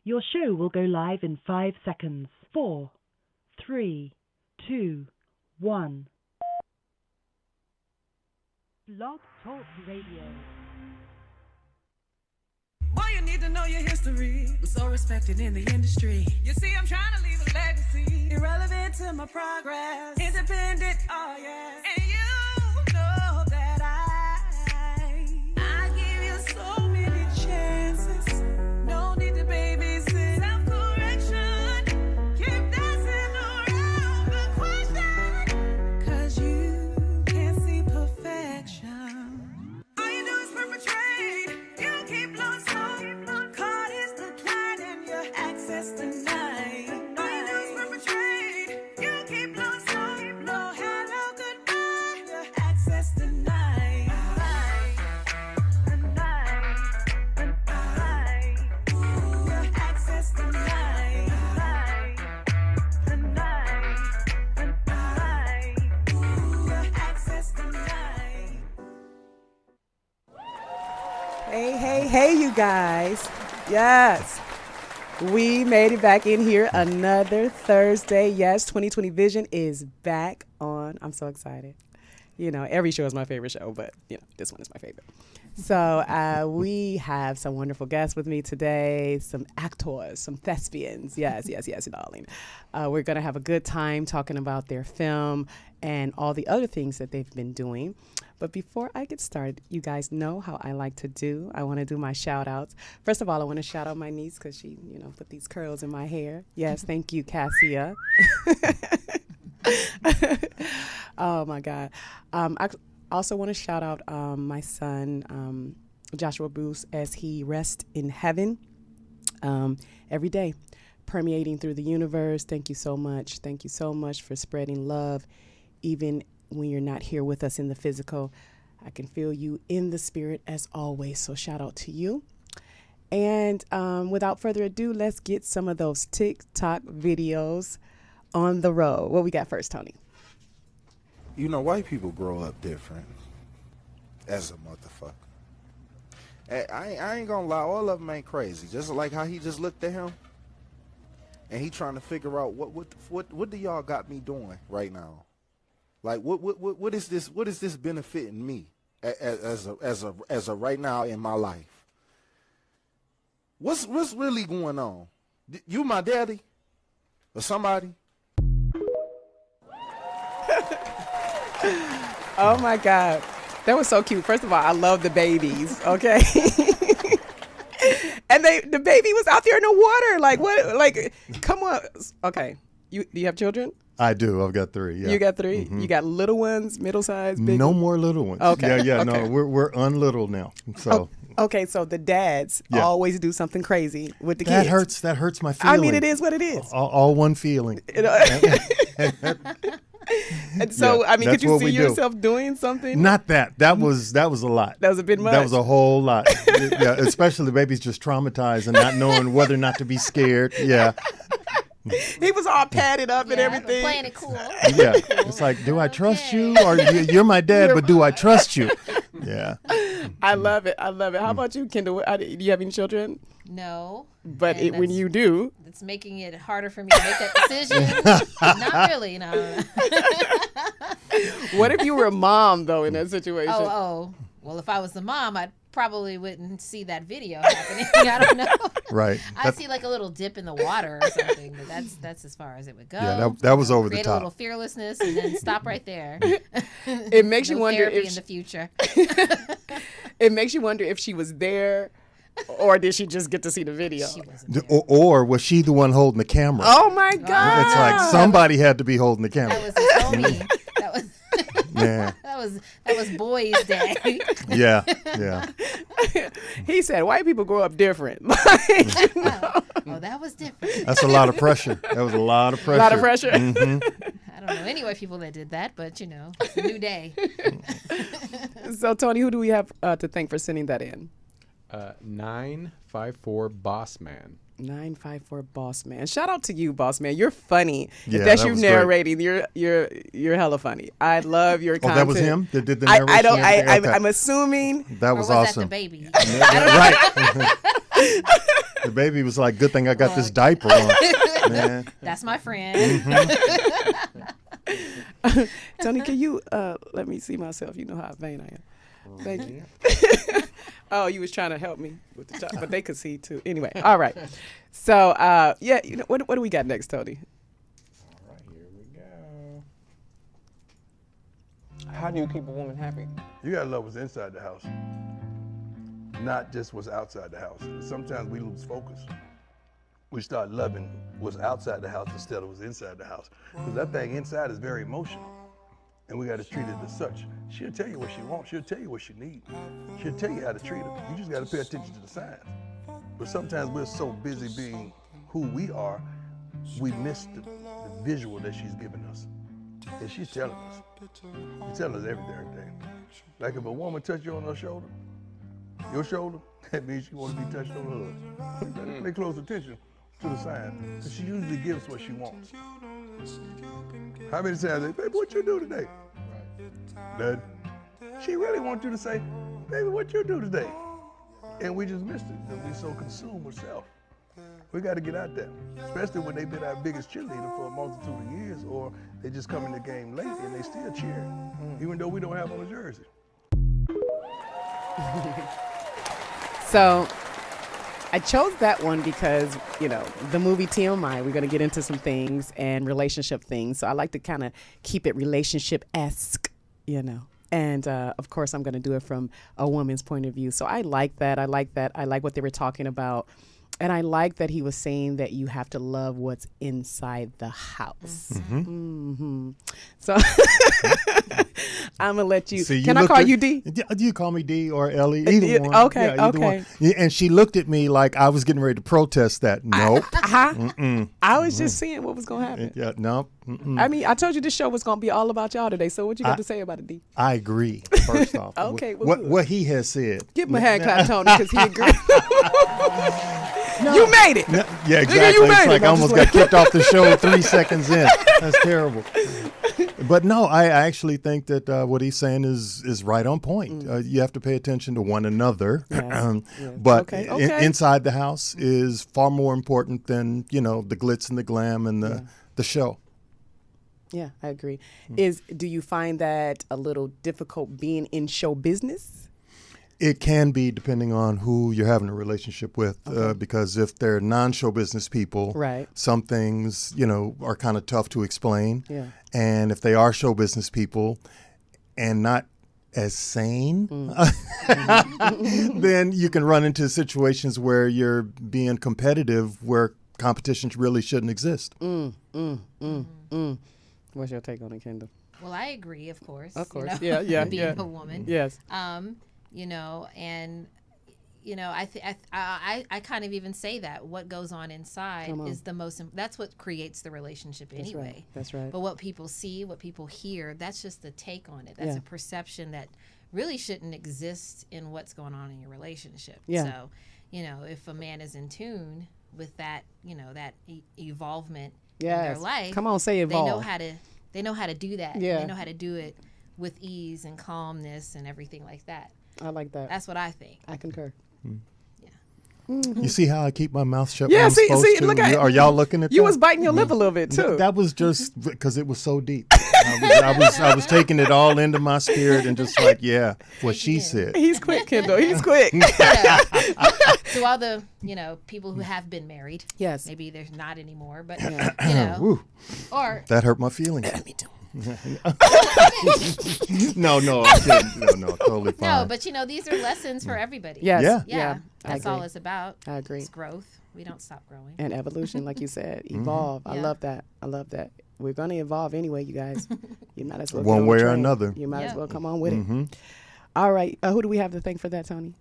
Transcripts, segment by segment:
Your show will go live in 5 seconds. 4, 3, 2, 1. Blog Talk Radio. Boy, you need to know your history. I'm so respected in the industry. You see, I'm trying to leave a legacy. Irrelevant to my progress. Independent, oh yeah. And you know that I give you so many chances. No need to babysit. Self-correction. Keep dancing around the question. 'Cause you can't see perfection. All you do is perpetrate. You keep blowing smoke. Card is declining your access tonight. All you do is perpetrate. You keep blowing smoke. No hello, goodbye. Your access tonight. Your access tonight. Your access tonight. Hey, you guys. Yes. We made it back in here another Thursday. Yes, 2020 Vision is back on. I'm so excited. You know, every show is my favorite show, but, you know, this one is my favorite. So we have some wonderful guests with me today, some actors, some thespians. Yes, darling. We're going to have a good time talking about their film and all the other things that they've been doing. But before I get started, you guys know how I like to do. I want to do my shout outs. First of all, I want to shout out my niece because she, you know, put these curls in my hair. Yes, thank you, Cassia. Oh, my God. I also want to shout out my son, Joshua Bruce, as he rests in heaven every day, permeating through the universe. Thank you so much. Thank you so much for spreading love, even when you're not here with us in the physical. I can feel you in the spirit as always. So shout out to you. And without further ado, let's get some of those TikTok videos on the road. What we got first, Tony? You know, white people grow up different as a motherfucker. I ain't gonna lie, all of them ain't crazy. Just like how he just looked at him and he trying to figure out what do y'all got me doing right now? Like what is this? What is this benefiting me as a right now in my life? What's really going on? You my daddy or somebody? Oh my God, that was so cute. First of all, I love the babies. Okay, and the baby was out there in the water. Like what? Like come on. Okay, do you have children? I do. I've got 3. Yeah. You got 3? Mm-hmm. You got little ones, middle size, big? No more little ones. Okay. Yeah. Okay. No, we're unlittle now. So. Okay, so the dads always do something crazy with the kids. That hurts my feeling. I mean, it is what it is. All one feeling. And so, I mean, could you see yourself do. doing something? Not that. That was a lot. That was a bit much. That was a whole lot. Yeah, especially the baby's just traumatized and not knowing whether or not to be scared. Yeah. He was all padded up and everything. Playing it cool. Yeah. It's like, do I trust you? Or you're my dad, but do I trust you? Yeah. I love it. How about you, Kendyl? Do you have any children? No. But when you do. It's making it harder for me to make that decision. Not really, no. What if you were a mom, though, in that situation? Oh. Well, if I was the mom, I probably wouldn't see that video happening. I don't know. Right. I'd see like a little dip in the water or something, but that's as far as it would go. Yeah, that was over the top. Create a little fearlessness and then stop right there. It makes you wonder if in the future. It makes you wonder if she was there, or did she just get to see the video? She wasn't there. Or was she the one holding the camera? Oh my God! It's like somebody had to be holding the camera. That was his homie. That was. Yeah. that was boys' day. Yeah. He said white people grow up different. Oh, that was different. That's a lot of pressure. That was a lot of pressure. A lot of pressure. Mm-hmm. I don't know any white people that did that, but it's a new day. So Tony, who do we have to thank for sending that in? 954 Boss Man. 954 Boss Man. Shout out to you, Boss Man. You're funny. Yeah, if that's that you was narrating, you're hella funny. I love your content. Oh, that was him that did the narration? I'm assuming that was or was awesome. that the baby? Right. The baby was like, good thing I got this diaper on. Man. That's my friend. Tony, can you let me see myself? You know how vain I am. Thank you. Oh, you was trying to help me with the top, but they could see too. Anyway, all right. So, yeah, you know, what do we got next, Tony? All right, here we go. How do you keep a woman happy? You gotta love what's inside the house, not just what's outside the house. Sometimes we lose focus. We start loving what's outside the house instead of what's inside the house. Because that thing inside is very emotional. And we gotta treat it as such. She'll tell you what she wants, she'll tell you what she needs. She'll tell you how to treat her. You just gotta pay attention to the signs. But sometimes we're so busy being who we are, we miss the visual that she's giving us. And she's telling us. She's telling us every damn thing. Like if a woman touch you on her shoulder, your shoulder, that means she wants to be touched on hers. Pay close attention to the signs. She usually gives what she wants. How many times they, baby, what you do today? Nothing. She really wants you to say, baby, what you do today? And we just missed it because we're so consumed with self. We got to get out there, especially when they've been our biggest cheerleader for a multitude of years, or they just come in the game late and they still cheer, even though we don't have on a jersey. So I chose that one because, you know, the movie TMI, we're going to get into some things and relationship things. So I like to kind of keep it relationship-esque, you know. And, of course, I'm going to do it from a woman's point of view. So I like that. I like what they were talking about. And I like that he was saying that you have to love what's inside the house. So I'm going to let you. See, Can I call you D? You call me D or Ellie. Either one. Okay, Yeah, either okay. one. Yeah, and she looked at me like I was getting ready to protest that. Nope. I was just seeing what was going to happen. Yeah, no. I mean, I told you this show was going to be all about y'all today. So what you got to say about it, D? I agree, first off. Okay, well, good. what he has said. Give him a hand clap, Tony, because he agreed. You made it. No, yeah, exactly. It's like I almost got kicked off the show 3 seconds in. That's terrible. But no, I actually think that what he's saying is right on point. You have to pay attention to one another. Yes. But Okay. inside the house is far more important than, you know, the glitz and the glam and the show. Yeah, I agree. Do you find that a little difficult being in show business? It can be, depending on who you're having a relationship with, because if they're non-show business people, Right. some things, you know, are kind of tough to explain. Yeah. And if they are show business people and not as sane, then you can run into situations where you're being competitive where competition really shouldn't exist. What's your take on it, Kendyl? Well, I agree, of course. Of course. You know, Yeah, being yeah. a woman. Yes. You know, and you know, I kind of even say that what goes on inside Come on. is the most. That's what creates the relationship anyway. That's right. But what people see, what people hear, that's just the take on it. That's Yeah. a perception that really shouldn't exist in what's going on in your relationship. Yeah. So, you know, if a man is in tune with that, you know, that evolvement in their Yes. life, Come on, say evolve. they know how to do that. Yeah. They know how to do it with ease and calmness and everything like that. I like that. That's what I think. I concur. You see how I keep my mouth shut? Yeah, when I'm see, supposed to? look at Are y'all looking at You that? was biting your lip a little bit too. That was just because it was so deep. I was taking it all into my spirit and just like, yeah, what she said. He's quick, Kendyl. He's quick. To all the, you know, people who have been married. Yes. Maybe there's not anymore, but, you know. Woo, Or, that hurt my feelings. Me too. No, I'm kidding. No, totally fine. no, but, you know, these are lessons for everybody. Yes. Yeah. Yeah. I That's all agree. it's about. I agree. It's growth. We don't stop growing. And evolution, like you said, evolve. I Yeah. love that. I love that. We're going to evolve anyway, you guys. You might as well. One get on way the or train. another. You might as Yeah. well come on with it. All right. Who do we have to thank for that, Tony?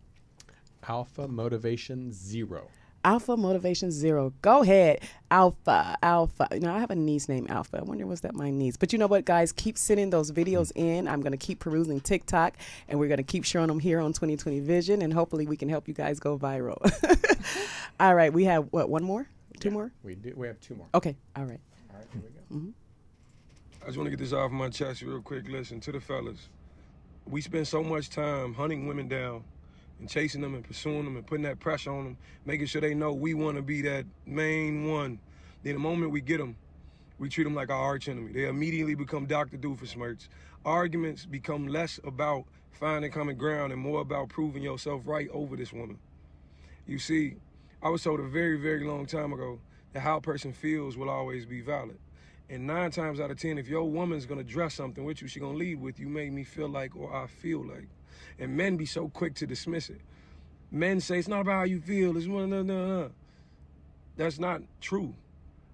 Alpha Motivation Zero. Alpha Motivation Zero. Go ahead. Alpha. You know, I have a niece named Alpha. I wonder was that my niece. But you know what, guys? Keep sending those videos in. I'm going to keep perusing TikTok, and we're going to keep showing them here on 2020 Vision, and hopefully we can help you guys go viral. All right. We have, what, one more? Two more? We have two more. Okay. All right. All right, here we go. I just want to get this off my chest real quick. Listen, to the fellas, we spend so much time hunting women down and chasing them and pursuing them and putting that pressure on them, making sure they know we want to be that main one. Then the moment we get them, we treat them like our arch enemy. They immediately become Dr. Doofenshmirtz. Arguments become less about finding common ground and more about proving yourself right over this woman. You see, I was told a very, very long time ago that how a person feels will always be valid. And 9 times out of 10, if your woman's gonna dress something with you, she gonna lead with, you made me feel like, or I feel like. And men be so quick to dismiss it. Men say, it's not about how you feel, it's no. That's not true.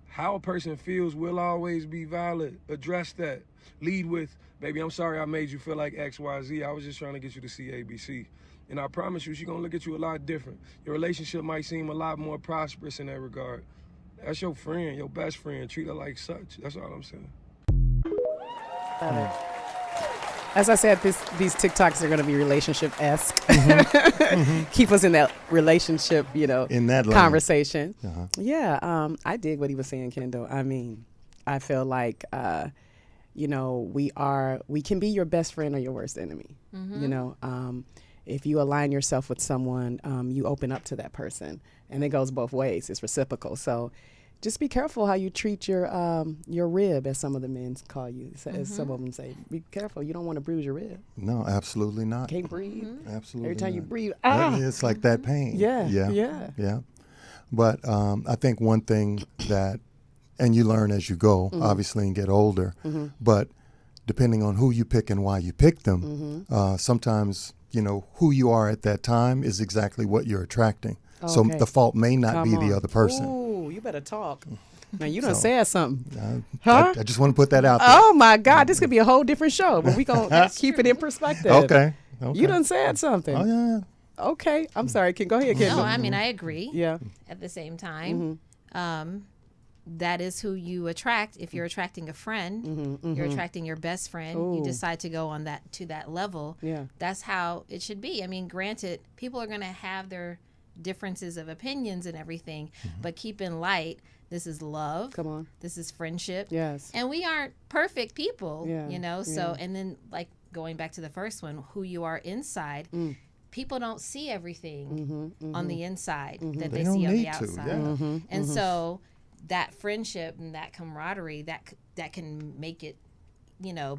How a person feels will always be valid. Address that. Lead with, baby, I'm sorry I made you feel like X, Y, Z. I was just trying to get you to see ABC. And I promise you, she's going to look at you a lot different. Your relationship might seem a lot more prosperous in that regard. That's your friend, your best friend. Treat her like such. That's all I'm saying. Love it. As I said, these TikToks are going to be relationship-esque. Keep us in that relationship, in that conversation. Uh-huh. Yeah, I dig what he was saying, Kendyl. I mean, I feel like, we can be your best friend or your worst enemy. If you align yourself with someone, you open up to that person, and it goes both ways. It's reciprocal. So just be careful how you treat your rib, as some of the men call you. As some of them say, be careful. You don't want to bruise your rib. No, absolutely not. Can't breathe. Absolutely Every time not. you breathe, It's like that pain. Yeah. But I think one thing that, and you learn as you go, obviously, and get older, but depending on who you pick and why you pick them, sometimes, who you are at that time is exactly what you're attracting. Okay. So the fault may not be the other person. Ooh, you better talk. Now, you done said something. I just want to put that out there. Oh, my God. This could be a whole different show, but we going to keep it in perspective. Okay. You done said something. Oh, yeah. Okay. I'm sorry. Go ahead, Kendyl. No, I mean, I agree. Yeah. At the same time, that is who you attract. If you're attracting a friend, you're attracting your best friend. Ooh. You decide to go on to that level. Yeah. That's how it should be. I mean, granted, people are going to have their differences of opinions and everything, but keep in light, this is love. Come on. This is friendship. Yes. And we aren't perfect people, Yeah. So, and then like going back to the first one, who you are inside. People don't see everything on the inside that they see on the outside. And so that friendship and that camaraderie, that can make it,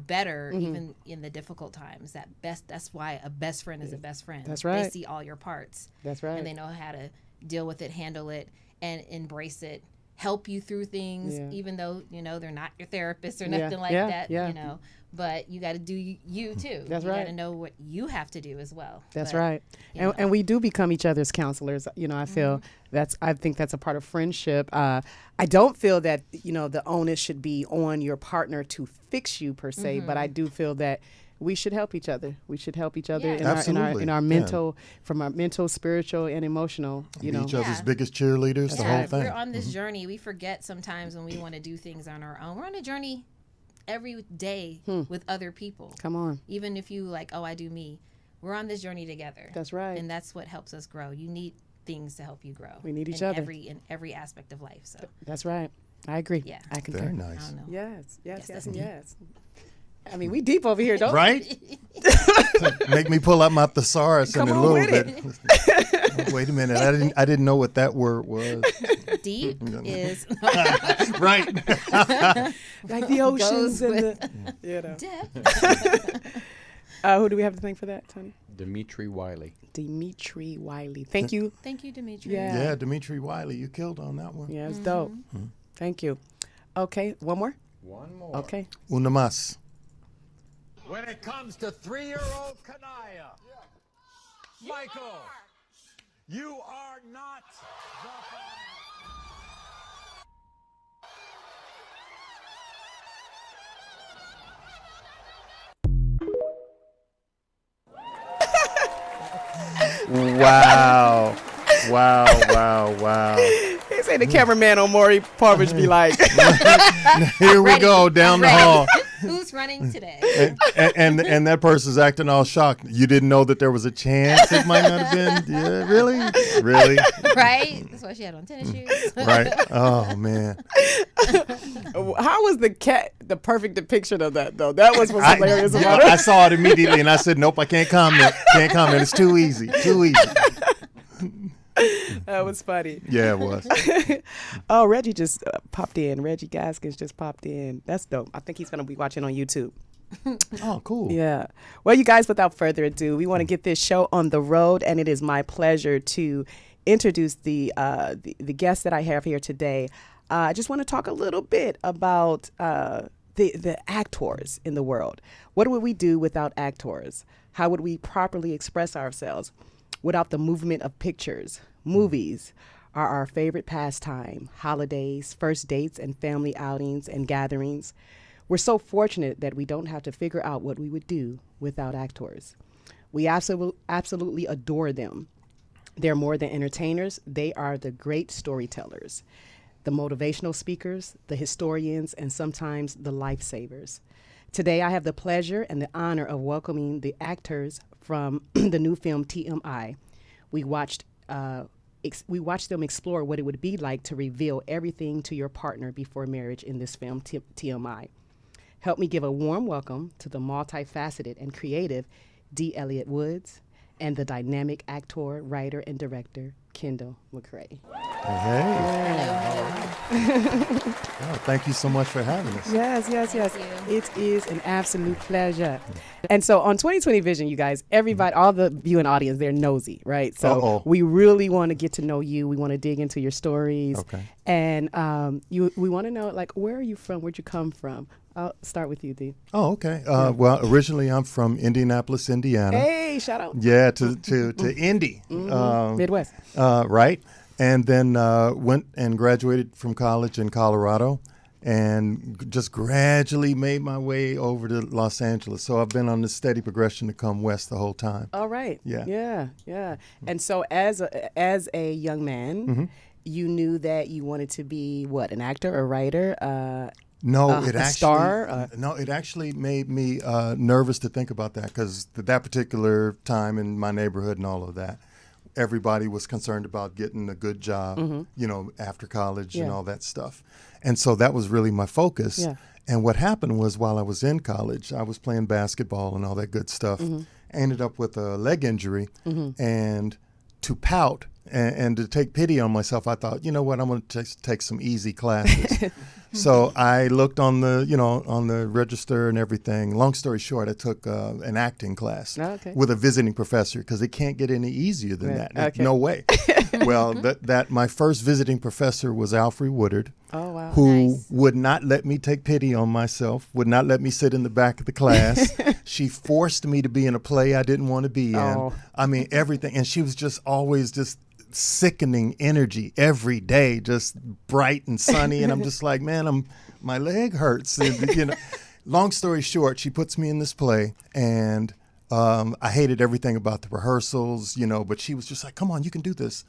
better even in the difficult times. That's why a best friend is a best friend. That's right. They see all your parts. That's right. And they know how to deal with it, handle it, and embrace it, help you through things, even though, they're not your therapist or nothing like that, but you got to do you too. That's you right. got to know what you have to do as well. That's But, right. And we do become each other's counselors. I feel I think that's a part of friendship. I don't feel that, the onus should be on your partner to fix you per se, but I do feel that we should help each other. We should help each other in our mental, from our mental, spiritual, and emotional. Be each other's biggest cheerleaders. The whole if thing. we're on this journey, we forget sometimes when we want to do things on our own. We're on a journey every day with other people. Come on. Even if you I do me. We're on this journey together. That's right. And that's what helps us grow. You need things to help you grow. We need each other in every aspect of life. So that's right. I agree. Yeah. I concur. Very nice. I don't know. Yes. I mean, we deep over here, don't Right? Make me pull out my thesaurus in a little bit. Wait a minute. I didn't know what that word was. Deep is Right. like the oceans and the depth. who do we have to thank for that, Tony? Dimitri Wiley. Dimitri Wiley. Thank you. Thank you, Dimitri. Yeah. Dimitri Wiley, you killed on that one. Yeah, it's dope. Thank you. Okay, one more? One more. Okay. Una más. When it comes to 3-year-old Kanaya, Michael, you are not the Wow. They say the cameraman on Maury Parvich be like, Here we go down the hall. Who's running today? and that person's acting all shocked. You didn't know that there was a chance it might not have been. Yeah, really. Right. That's why she had on tennis shoes. Right. Oh man. How was the cat the perfect depiction of that though? That was what's hilarious about it. I saw it immediately and I said, nope, I can't comment. Can't comment. It's too easy. Too easy. That was funny. Yeah, it was. Oh, Reggie just popped in. Reggie Gaskins just popped in. That's dope. I think he's going to be watching on YouTube. Oh, cool. Yeah. Well, you guys, without further ado, we want to get this show on the road, and it is my pleasure to introduce the guest that I have here today. I just want to talk a little bit about the actors in the world. What would we do without actors? How would we properly express ourselves without the movement of pictures? Movies are our favorite pastime, holidays, first dates, and family outings and gatherings. We're so fortunate that we don't have to figure out what we would do without actors. We absolutely adore them. They're more than entertainers. They are the great storytellers, the motivational speakers, the historians, and sometimes the lifesavers. Today, I have the pleasure and the honor of welcoming the actors from the new film TMI. We watched them explore what it would be like to reveal everything to your partner before marriage in this film, TMI. Help me give a warm welcome to the multifaceted and creative D.Elliot Woods and the dynamic actor, writer, and director, Kendyl McCray. Hey. Oh, thank you so much for having us. Yes. It is an absolute pleasure. And so on 2020 Vision, you guys, everybody, all the viewing audience, they're nosy, right? So we really want to get to know you. We want to dig into your stories. Okay. And we want to know, like, where are you from? Where'd you come from? I'll start with you, D. Oh, okay. Well, originally I'm from Indianapolis, Indiana. Hey, shout out. Yeah, to Indy. Midwest. Right. And then went and graduated from college in Colorado and just gradually made my way over to Los Angeles. So I've been on this steady progression to come west the whole time. All right. Yeah. And so as a young man, you knew that you wanted to be what, an actor, a writer, star? No, it actually made me nervous to think about that because that particular time in my neighborhood and all of that, everybody was concerned about getting a good job, after college and all that stuff. And so that was really my focus. Yeah. And what happened was while I was in college, I was playing basketball and all that good stuff. I ended up with a leg injury and to pout and to take pity on myself, I thought, you know what, I'm going to take some easy classes. So I looked on the register and everything. Long story short, I took an acting class with a visiting professor because it can't get any easier than that. Okay. No way. Well, that my first visiting professor was Alfred Woodard. Oh, wow. Who would not let me take pity on myself, would not let me sit in the back of the class. She forced me to be in a play I didn't want to be in. I mean, everything. And she was just always just sickening energy every day, just bright and sunny. And I'm just like, man, my leg hurts. And, long story short, she puts me in this play and I hated everything about the rehearsals, but she was just like, come on, you can do this.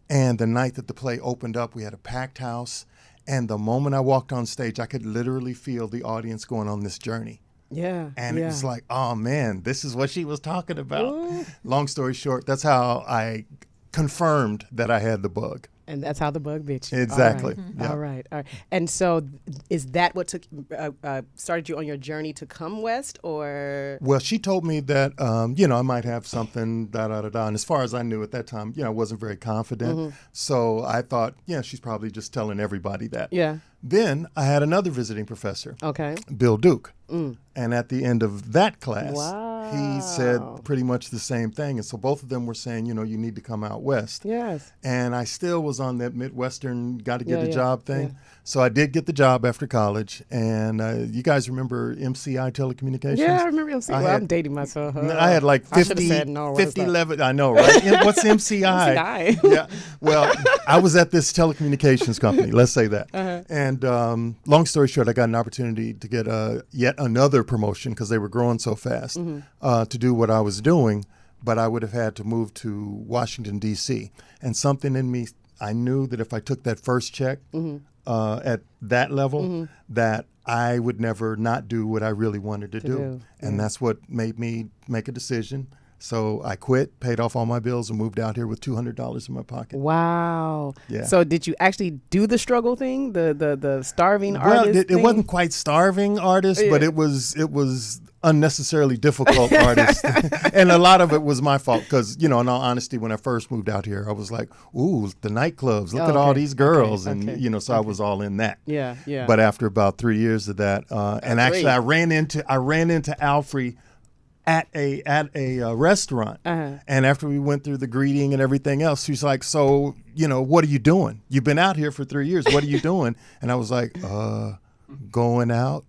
And the night that the play opened up, we had a packed house. And the moment I walked on stage, I could literally feel the audience going on this journey. Yeah. And it was like, oh, man, this is what she was talking about. Ooh. Long story short, that's how I confirmed that I had the bug. And that's how the bug bit you. Exactly. All right. And so is that what started you on your journey to come west, or? Well, she told me that, I might have something, And as far as I knew at that time, I wasn't very confident. So I thought, she's probably just telling everybody that. Yeah. Then I had another visiting professor. Okay. Bill Duke. And at the end of that class, he said pretty much the same thing. And so both of them were saying, you need to come out west. Yes. And I still was on that Midwestern got to get a job thing. Yeah. So I did get the job after college. And you guys remember MCI Telecommunications? Yeah, I remember MCI. I'm dating myself. I had like 50 11. I know, right? What's MCI? MCI. Yeah. Well, I was at this telecommunications company. Let's say that. And long story short, I got an opportunity to get yet another promotion because they were growing so fast to do what I was doing. But I would have had to move to Washington, D.C. And something in me, I knew that if I took that first check, at that level that I would never not do what I really wanted to do. And that's what made me make a decision. So I quit, paid off all my bills, and moved out here with $200 in my pocket. Wow. Yeah. So did you actually do the struggle thing, the starving artist Well, it thing? wasn't quite starving artist, but it was unnecessarily difficult artist. And a lot of it was my fault because, in all honesty, when I first moved out here, I was like, ooh, the nightclubs, look at all these girls. And, so I was all in that. Yeah, yeah. But after about 3 years of that, and actually I ran into Alfre at a restaurant. And after we went through the greeting and everything else, she's like, so, what are you doing? You've been out here for 3 years. What are you doing? And I was like, going out.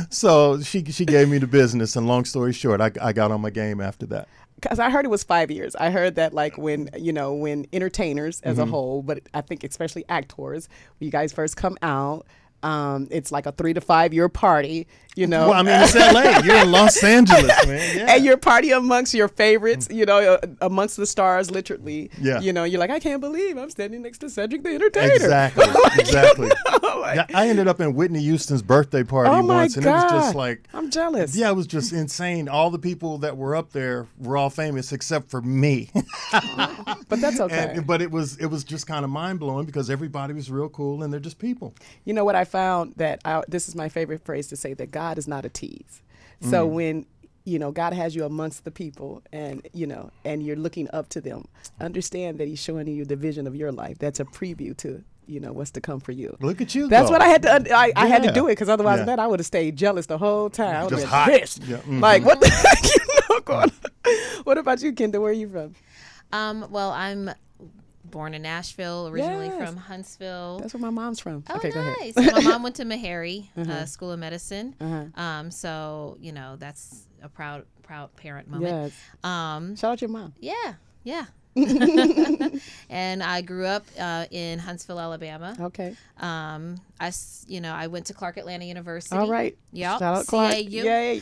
So she gave me the business, and long story short, I got on my game after that. Because I heard it was 5 years. I heard that when entertainers as a whole, but I think especially actors, when you guys first come out, it's like a 3 to 5 year party, Well, I mean, it's LA. You're in Los Angeles, man. Yeah. And you're party amongst your favorites, amongst the stars, literally. Yeah. You're like, I can't believe I'm standing next to Cedric the Entertainer. Exactly. Exactly. I ended up in Whitney Houston's birthday party once, and it was just like, I'm jealous. Yeah, it was just insane. All the people that were up there were all famous except for me. But that's okay. But it was just kind of mind blowing because everybody was real cool, and they're just people. You know what I found this is my favorite phrase to say, that God is not a tease. So when God has you amongst the people, and and you're looking up to them, understand that He's showing you the vision of your life. That's a preview to what's to come for you. Look at you. That's though. what I had to. I had to do it because otherwise, Yeah. that I would have stayed jealous the whole time. I would Just have hot. been pissed. Yeah, Like, what the heck, going on? What about you, Kendyl? Where are you from? Well, I'm born in Nashville, originally Yes. from Huntsville. That's where my mom's from. Oh, Okay, go ahead. nice. So my mom went to Meharry School of Medicine. So, that's a proud parent moment. Yes. Shout out your mom. Yeah. And I grew up in Huntsville, Alabama. Okay. I went to Clark Atlanta University. All right. Yep. Shout out Clark. CAU. Yay.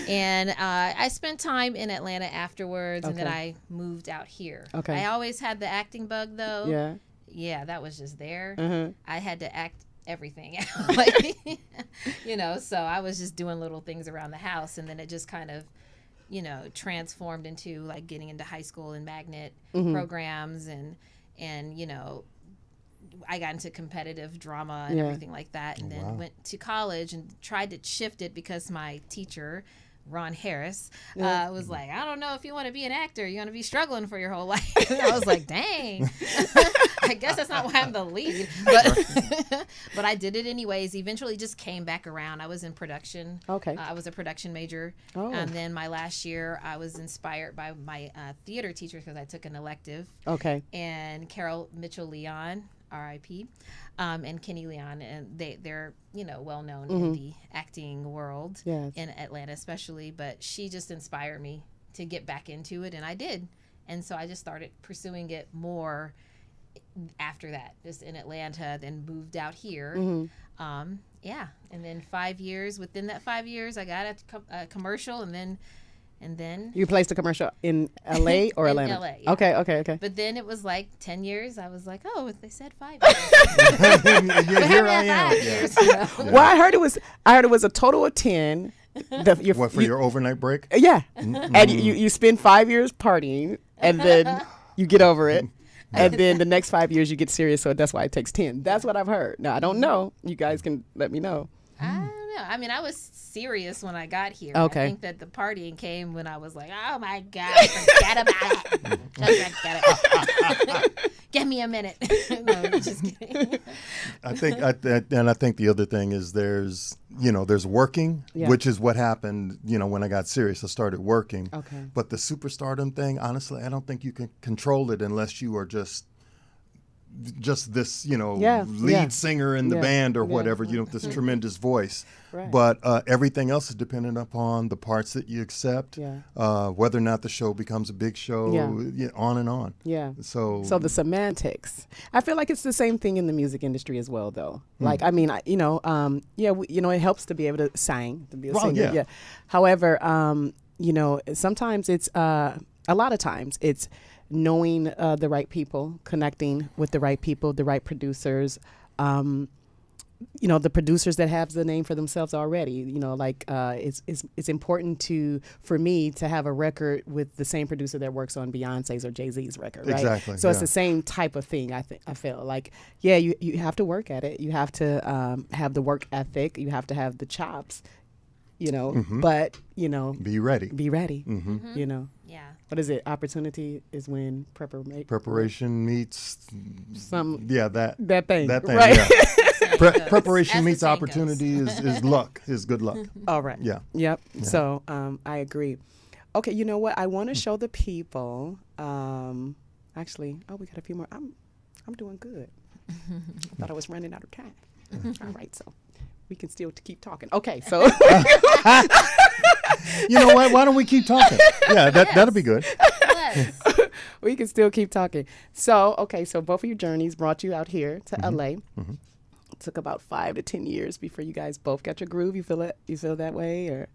And I spent time in Atlanta afterwards, and then Okay. I moved out here. Okay. I always had the acting bug, though. Yeah. Yeah, that was just there. Uh-huh. I had to act everything out. So I was just doing little things around the house, and then it just kind of transformed into like getting into high school and magnet programs, and I got into competitive drama and everything like that, and then went to college and tried to shift it because my teacher, Ron Harris, was like, I don't know if you want to be an actor. You're going to be struggling for your whole life. And I was like, dang. I guess that's not why I'm the lead. But I did it anyways. Eventually just came back around. I was in production. Okay. I was a production major. Oh. And then my last year, I was inspired by my theater teacher because I took an elective. Okay. And Carol Mitchell-Leon, R.I.P., and Kenny Leon, and they're well known in the acting world in Atlanta especially, but she just inspired me to get back into it, and I did. And so I just started pursuing it more after that, just in Atlanta, then moved out here. And then 5 years, within that 5 years, I got a commercial, and then You placed a commercial in LA or in Atlanta? LA, yeah. Okay. But then it was like 10 years. I was like, oh, they said 5 years. Here I am. 5 years. Well, I heard it was a total of 10. What, for your overnight break? Yeah. And you spend 5 years partying, and then you get over it. And then the next 5 years you get serious, so that's why it takes 10. That's what I've heard. Now, I don't know. You guys can let me know. I don't know. I mean, I was serious when I got here. Okay. I think that the partying came when I was like, oh my God, forget about it. Just forget it. Give me a minute. No, just kidding. I think the other thing is there's working, which is what happened, when I got serious. I started working. Okay. But the superstardom thing, honestly, I don't think you can control it unless you are just this, lead singer in the band or whatever, this tremendous voice. Right. But everything else is dependent upon the parts that you accept, whether or not the show becomes a big show, on and on. Yeah. So the semantics. I feel like it's the same thing in the music industry as well, though. Like, I mean, it helps to be able to sing, to be a singer. Yeah. However, sometimes it's a lot of times it's knowing the right people, connecting with the right people, the right producers. The producers that have the name for themselves already. It's important for me to have a record with the same producer that works on Beyonce's or Jay-Z's record, right? Exactly. So it's the same type of thing. I feel like, you have to work at it. You have to have the work ethic. You have to have the chops. But be ready. Be ready. Yeah. What is it? Opportunity is when preparation meets some. Yeah, that thing. That thing. Right. Yeah. Preparation As meets the saying opportunity is luck. Is good luck. All right. Yeah. Yep. Yeah. So I agree. Okay. You know what? I want to show the people. Actually, we got a few more. I'm doing good. I thought I was running out of time. All right. So we can still keep talking. Okay. So. You know what? Why don't we keep talking? Yeah, that'll be good. Yes. We can still keep talking. So, okay, so both of your journeys brought you out here to LA. Mm-hmm. It took about 5 to 10 years before you guys both got your groove. You feel it? You feel that way, or?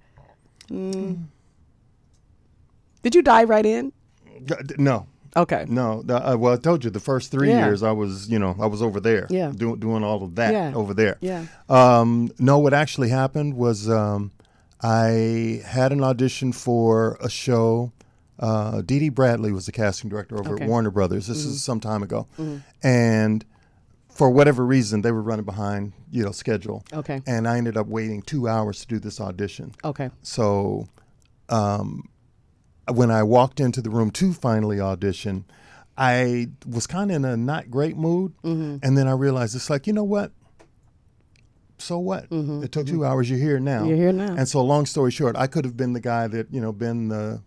Did you dive right in? No. Okay. No. Well, I told you the first 3 years I was over there. Yeah. Doing all of that over there. Yeah. No, what actually happened was I had an audition for a show. Dee Bradley was the casting director over at Warner Brothers. This is some time ago. And for whatever reason, they were running behind, schedule. Okay. And I ended up waiting 2 hours to do this audition. Okay. So when I walked into the room to finally audition, I was kind of in a not great mood. And then I realized it's like, you know what? So what? It took 2 hours. You're here now. You're here now. And so, long story short, I could have been the guy that been the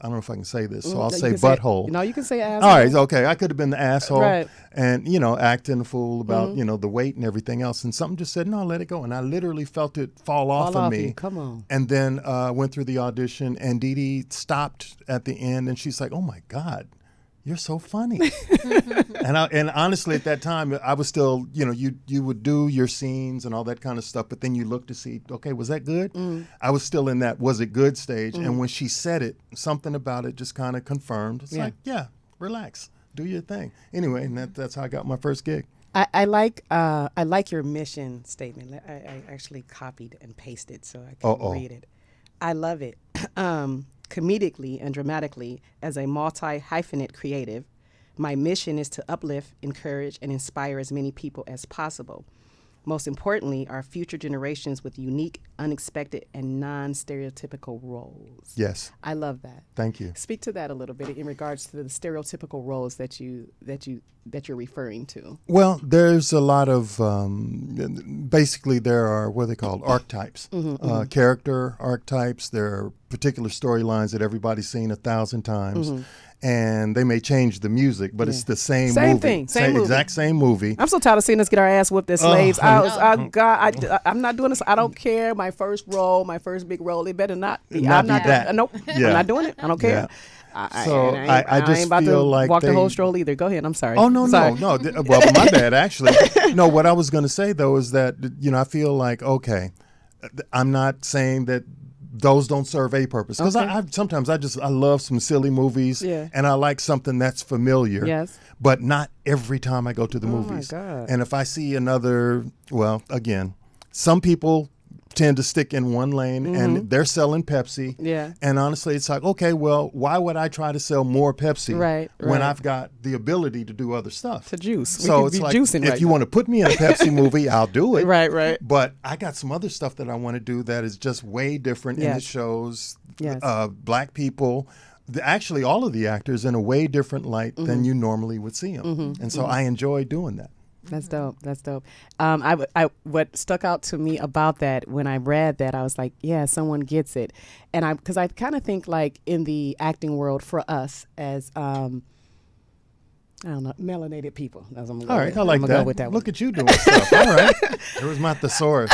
I don't know if I can say this, so I'll say butthole. No, you can say asshole. All right, okay. I could have been the asshole, right. And acting a fool about the weight and everything else. And something just said, no, let it go. And I literally felt it fall off of me. You. Come on. And then went through the audition, and Dee stopped at the end, and she's like, "Oh my God, you're so funny." and honestly, at that time, I was still, you would do your scenes and all that kind of stuff, but then you look to see, okay, was that good? I was still in that was it good stage. And when she said it, something about it just kind of confirmed. It's like, yeah, relax, do your thing. Anyway, and that's how I got my first gig. I like your mission statement. I actually copied and pasted so I can read it. I love it. Comedically and dramatically, as a multi-hyphenate creative, my mission is to uplift, encourage, and inspire as many people as possible. Most importantly, our future generations with unique, unexpected, and non-stereotypical roles. Yes. I love that. Thank you. Speak to that a little bit in regards to the stereotypical roles that you're referring to. Well, there's a lot of basically there are what are they called archetypes, character archetypes. There are particular storylines that everybody's seen 1,000 times. And they may change the music, but it's the same movie. Same movie. Exact same movie. I'm so tired of seeing us get our ass whooped as slaves. I'm not doing this. I don't care. My first big role, it better not be. I'm not that. Nope. I'm not doing it. I don't care. Yeah. I just ain't about feel to like walk the whole stroll either. Go ahead. I'm sorry. Oh, no. Sorry. Well, my bad, actually. No, what I was going to say, though, is that, I feel like, okay, I'm not saying that those don't serve a purpose. Because sometimes I love some silly movies, and I like something that's familiar. Yes. But not every time I go to the movies. My God. And if I see another, well, again, some people tend to stick in one lane and they're selling Pepsi. Yeah. And honestly, it's like, okay, well, why would I try to sell more Pepsi when I've got the ability to do other stuff? To juice. So it's like, if you want to put me in a Pepsi movie, I'll do it. Right. But I got some other stuff that I want to do that is just way different and it shows black people, actually all of the actors, in a way different light than you normally would see them. And so I enjoy doing that. That's dope. What stuck out to me about that when I read that, I was like, yeah, someone gets it. And because I kind of think like in the acting world for us as, I don't know, melanated people. That's what I'm All right, I like that. Go with that. Look at you doing stuff. All right. There was my thesaurus.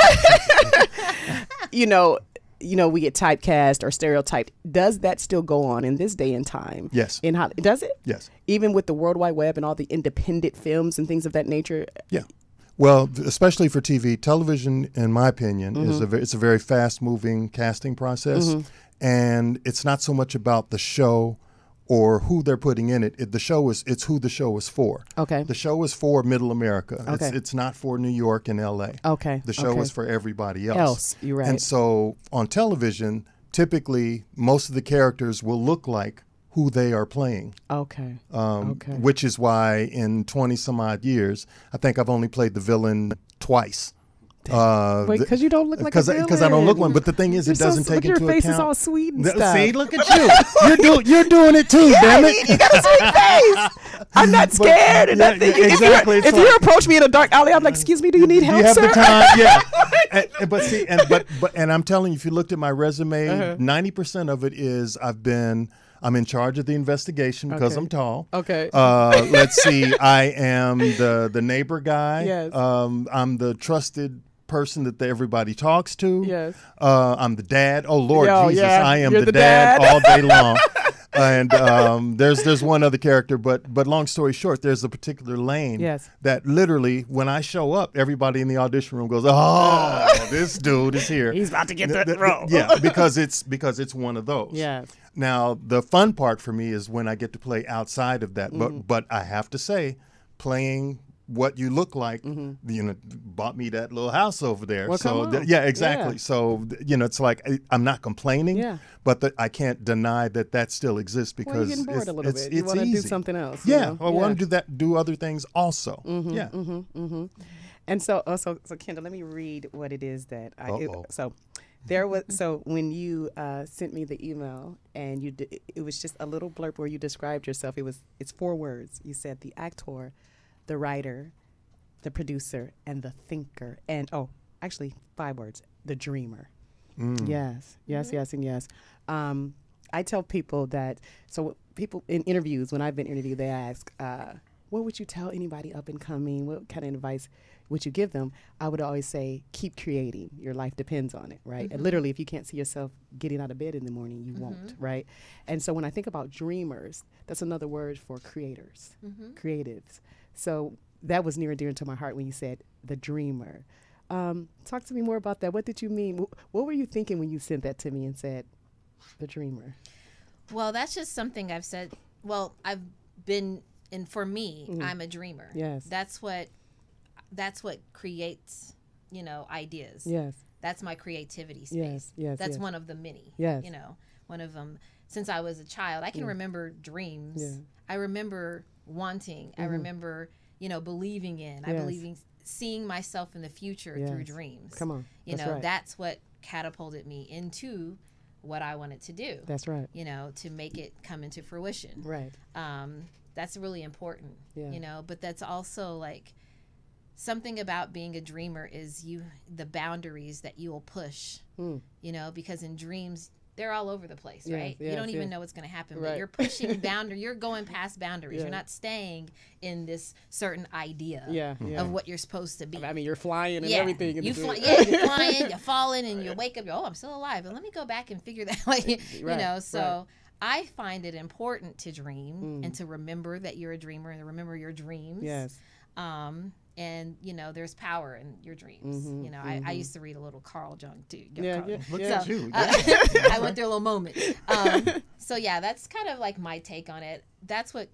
We get typecast or stereotyped. Does that still go on in this day and time? Yes. Does it? Yes. Even with the World Wide Web and all the independent films and things of that nature? Yeah. Well, especially for TV, television, in my opinion, it's a very fast-moving casting process. And it's not so much about the show or who they're putting in it. It's who the show is for. Okay. The show is for Middle America. Okay. It's not for New York and LA. Okay. The show is for everybody else. You're right. And so on television, typically most of the characters will look like who they are playing. Okay. Which is why in 20 some odd years, I think I've only played the villain twice. Wait, because you don't look like a villain. Because I don't look one. But the thing is, it doesn't take into account. Your face is all sweet and stuff. See, look at you. You're doing it too, damn it. You got a sweet face. I'm not scared or nothing. Exactly. If you approach me in a dark alley, I'm like, excuse me, do you need help, do you have sir? the time? Yeah. But see, and I'm telling you, if you looked at my resume, 90% of it is I'm in charge of the investigation because I'm tall. Okay. Let's see. I am the neighbor guy. Yes. I'm the trusted person that everybody talks to. Yes. I'm the dad. Oh Lord Jesus, yeah. I am You're the dad all day long. And there's one other character, but long story short, there's a particular lane that literally, when I show up, everybody in the audition room goes, "Oh, this dude is here. He's about to get that role." Yeah, because it's one of those. Yes. Now the fun part for me is when I get to play outside of that. But I have to say, playing what you look like, bought me that little house over there. Well, so come on. yeah, exactly. Yeah. So it's like I'm not complaining, but I can't deny that still exists because you're getting bored a little bit. You it's want to do easy. something else. Yeah, I want to do other things also. Yeah. And so Kendyl, let me read what it is that so when you sent me the email and it was just a little blurb where you described yourself. It's 4 words. You said the actor, the writer, the producer, and the thinker. And actually 5 words, the dreamer. Yes, and yes. I tell people that, so people in interviews, when I've been interviewed, they ask, what would you tell anybody up and coming? What kind of advice would you give them? I would always say, keep creating. Your life depends on it, right? And literally, if you can't see yourself getting out of bed in the morning, you won't, right? And so when I think about dreamers, that's another word for creators, creatives. So that was near and dear to my heart when you said the dreamer. Talk to me more about that. What did you mean? What were you thinking when you sent that to me and said the dreamer? Well, that's just something I've said. Well, I've been, and for me, I'm a dreamer. Yes. That's what creates, ideas. Yes. That's my creativity space. Yes. That's one of the many. Yes. One of them. Since I was a child, I can remember dreams. Yeah. I remember wanting. I remember, believing in. I believe in seeing myself in the future through dreams. Come on. That's what catapulted me into what I wanted to do. That's right. To make it come into fruition. Right. That's really important. Yeah. But that's also like something about being a dreamer is the boundaries that you will push. Because in dreams they're all over the place, right? You don't even know what's going to happen, but you're pushing you're going past boundaries. You're not staying in this certain idea of what you're supposed to be. I mean, you're flying and everything. You're flying, you're falling, and you wake up, I'm still alive. And let me go back and figure that, so I find it important to dream and to remember that you're a dreamer and to remember your dreams. Yes. And there's power in your dreams. I used to read a little Carl Jung too. Look at you. I went through a little moment. So that's kind of like my take on it. That's what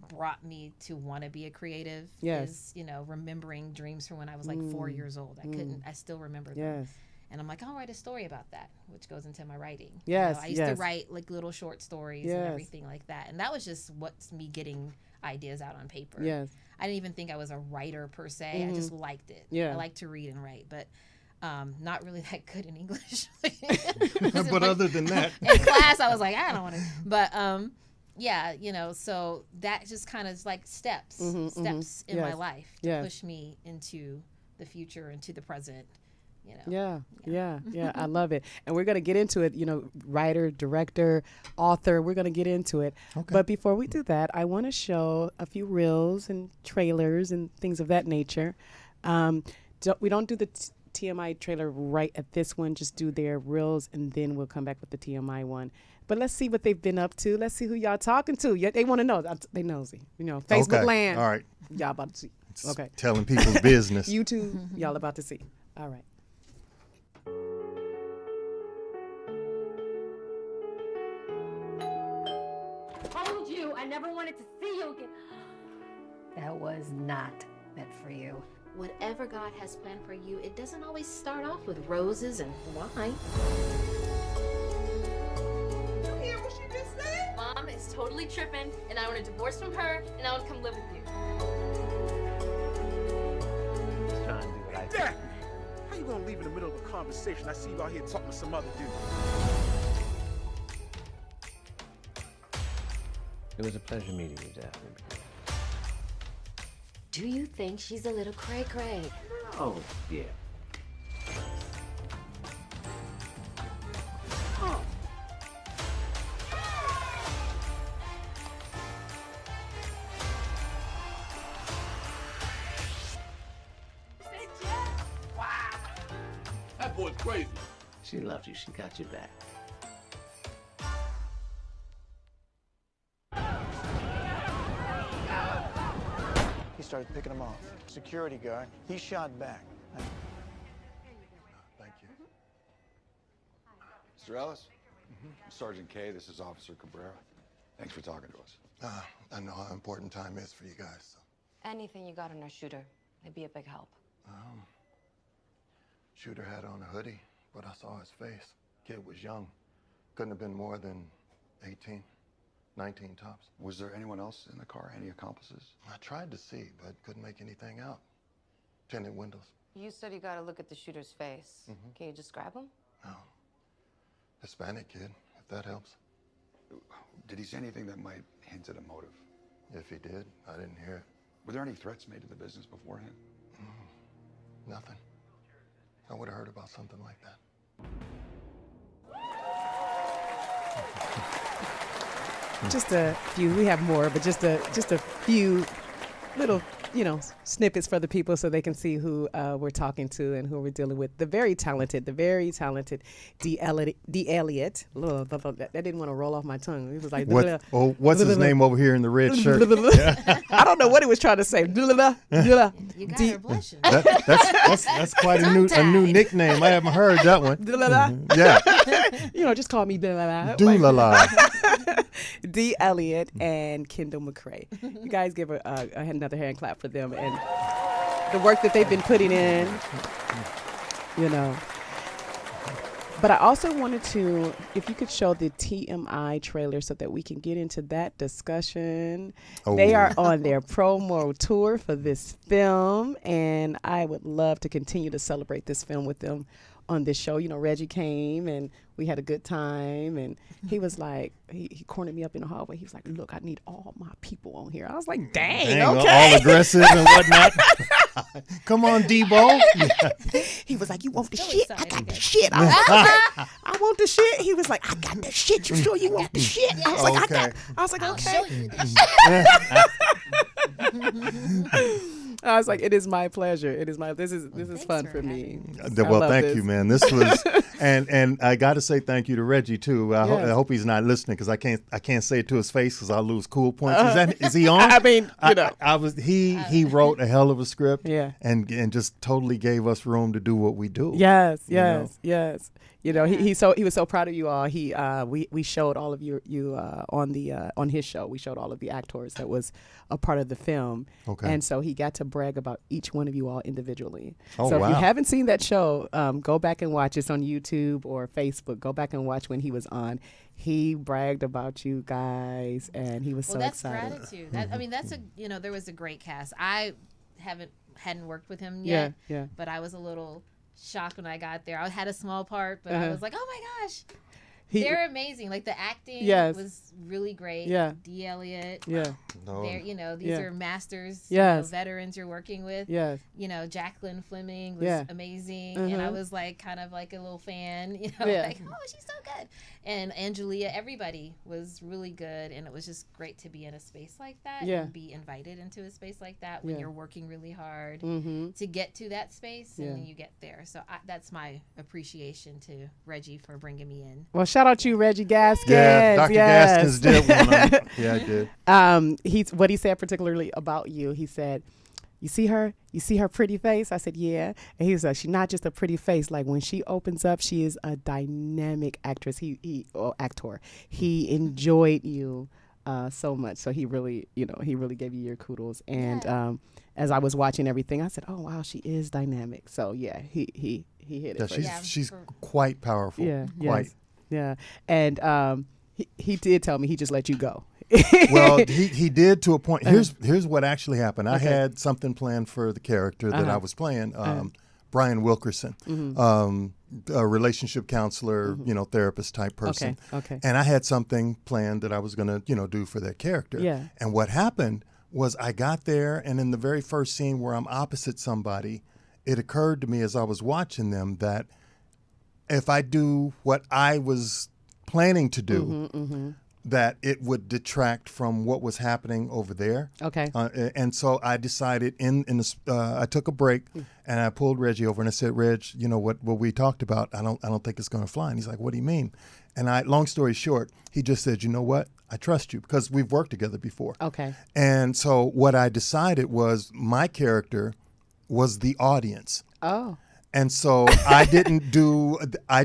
brought me to want to be a creative. Yes. Is remembering dreams from when I was like 4 years old. I still remember them. Yes. And I'm like, I'll write a story about that, which goes into my writing. Yes. I used to write like little short stories and everything like that. And that was just what's me getting ideas out on paper. Yes. I didn't even think I was a writer per se. I just liked it. Yeah. I like to read and write, but not really that good in English. But other than that, in class, I was like, I don't want to. But so that just kind of like steps in my life to push me into the future, into the present. Yeah. I love it. And we're going to get into it, writer, director, author. We're going to get into it. Okay. But before we do that, I want to show a few reels and trailers and things of that nature. We don't do the TMI trailer right at this one. Just do their reels, and then we'll come back with the TMI one. But let's see what they've been up to. Let's see who y'all talking to. Yeah, they want to know. They nosy. Facebook land. All right. Y'all about to see. Okay. Telling people's business. YouTube, y'all about to see. All right. you. I never wanted to see you again. That was not meant for you. Whatever God has planned for you, it doesn't always start off with roses and wine. You hear what she just said? Mom is totally tripping, and I want a divorce from her, and I want to come live with you. Just trying to do what I do. Dad, how you gonna leave in the middle of a conversation? I see you out here talking to some other dude. It was a pleasure meeting you, Daphne. Do you think she's a little cray-cray? Oh, yeah. That boy's crazy. She loved you. She got you back. He started picking him off. Security guard. He shot back. Thank you. Mr. Ellis? Sergeant K, this is Officer Cabrera. Thanks for talking to us. I know how important time is for you guys. So. Anything you got on our shooter, it'd be a big help. Shooter had on a hoodie, but I saw his face. Kid was young. Couldn't have been more than 18, 19 tops. Was there anyone else in the car? Any accomplices? I tried to see, but couldn't make anything out. Tinted windows. You said you gotta look at the shooter's face. Can you describe him? No. Hispanic kid, if that helps. Did he say anything that might hint at a motive? If he did, I didn't hear it. Were there any threats made to the business beforehand? Nothing. I would have heard about something like that. Just a few. We have more, but just a few little, snippets for the people so they can see who we're talking to and who we're dealing with. The very talented D.Elliot. That didn't want to roll off my tongue. He was like, what's his name over here in the red shirt? I don't know what he was trying to say. You got her blushing. That's quite a new nickname. I haven't heard that one. Yeah. Just call me Doolala. D.Elliot and Kendyl McCray. You guys give another hand clap for them and the work that they've been putting in, But I also wanted to, if you could show the TMI trailer so that we can get into that discussion. Oh. They are on their promo tour for this film, and I would love to continue to celebrate this film with them on this show. Reggie came and we had a good time, and he was like, he cornered me up in the hallway. He was like, look, I need all my people on here. I was like, dang okay. All aggressive and whatnot. Come on, Debo. Yeah. He was like, you want the shit? I got the shit. I was like, okay. I want the shit. He was like, I got the shit. You sure you want the shit? I was like, okay. I was like, okay. I was like, it is my pleasure. This is fun for me. Well, thank you, man. This was, and I got to say thank you to Reggie too. I hope he's not listening because I can't say it to his face because I'll lose cool points. Is he on? I mean, he wrote a hell of a script. Yeah. And just totally gave us room to do what we do. Yes. He was so proud of you all. We showed all of you on his show. We showed all of the actors that was a part of the film. Okay. And so he got to brag about each one of you all individually. Oh, so wow. if you haven't seen that show, go back and watch. It's on YouTube or Facebook. Go back and watch when he was on. He bragged about you guys, and he was so excited. Well, that's gratitude. There was a great cast. I hadn't worked with him yet. Yeah. But I was a little shocked when I got there. I had a small part, but I was like, oh my gosh. They're amazing. Like the acting was really great. Yeah. D.Elliot. Yeah. These are masters, veterans you're working with. Yes. Jacqueline Fleming was amazing. And I was like kind of like a little fan, like, oh, she's so good. And Angelia, everybody was really good. And it was just great to be in a space like that and be invited into a space like that when you're working really hard to get to that space and then you get there. So that's my appreciation to Reggie for bringing me in. Well, shout out to you, Reggie Gaskins. Yeah, Dr. Gaskins did one. Yeah, I did. What he said particularly about you, he said, you see her pretty face? I said, yeah. And he was like, she's not just a pretty face. Like when she opens up, she is a dynamic actress. Actor. He enjoyed you so much. So he really, he really gave you your kudos. And as I was watching everything, I said, "Oh wow, she is dynamic." So yeah, he hit it. She's quite powerful. Yeah, quite. Yeah, and he did tell me he just let you go. Well, he did to a point. Here's what actually happened. I had something planned for the character that I was playing, Brian Wilkerson, a relationship counselor, therapist type person. Okay. And I had something planned that I was going to, do for that character. Yeah. And what happened was I got there, and in the very first scene where I'm opposite somebody, it occurred to me as I was watching them that if I do what I was planning to do, that it would detract from what was happening over there. Okay. And so I decided I took a break and I pulled Reggie over and I said, "Reg, what we talked about, I don't think it's going to fly." And he's like, "What do you mean?" And long story short, he just said, "You know what? I trust you because we've worked together before." Okay. And so what I decided was my character was the audience. Oh. And so I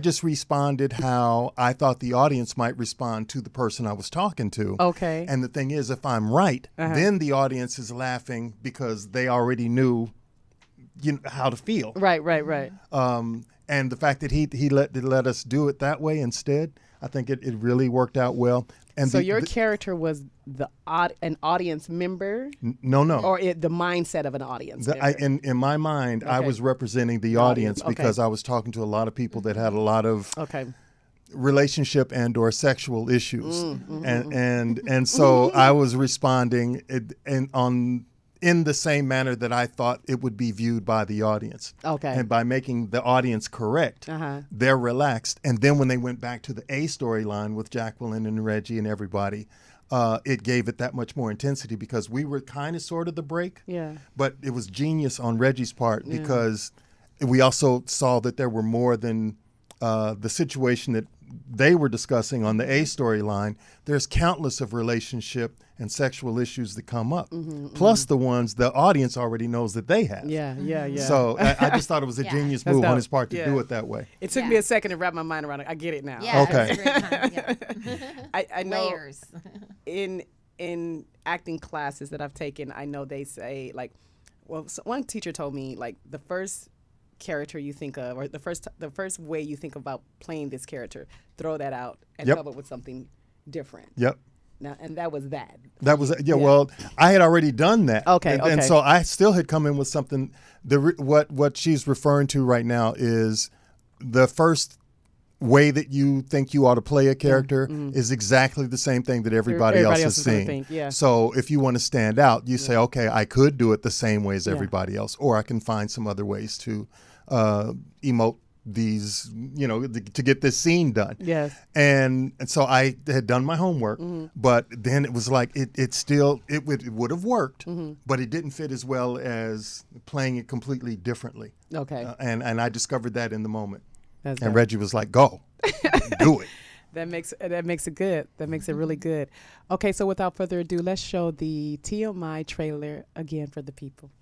just responded how I thought the audience might respond to the person I was talking to. Okay. And the thing is, if I'm right, then the audience is laughing because they already knew how to feel. Right. And the fact that he let us do it that way instead, I think it really worked out well. And so your character was an audience member? No. Or the mindset of an audience member? In my mind, I was representing the audience because I was talking to a lot of people that had a lot of relationship and or sexual issues. And so I was responding in the same manner that I thought it would be viewed by the audience. Okay. And by making the audience correct, they're relaxed. And then when they went back to the A storyline with Jacqueline and Reggie and everybody, it gave it that much more intensity because we were kind of sort of the break. Yeah. But it was genius on Reggie's part because we also saw that there were more than the situation that they were discussing on the A storyline. There's countless of relationship and sexual issues that come up, plus the ones the audience already knows that they have. Yeah. So I just thought it was a genius move on his part to do it that way. It took me a second to wrap my mind around it. I get it now. Yeah, okay. It's a great time. I know Layers. in acting classes that I've taken, I know they say one teacher told me the first character you think of, or the first way you think about playing this character, throw that out and come up with something different. Yep. Now, and that was that. That was well, I had already done that. Okay. And so I still had come in with something. What she's referring to right now is the first way that you think you ought to play a character is exactly the same thing that everybody else is seeing. So if you want to stand out, you say, okay, I could do it the same way as everybody else, or I can find some other ways to emote these, to get this scene done. Yes. And so I had done my homework, but then it was like it would have worked, but it didn't fit as well as playing it completely differently. Okay. And I discovered that in the moment. That's and dope. Reggie was like, "Go, do it." That makes it good. That makes it really good. Okay, so without further ado, let's show the TMI trailer again for the people.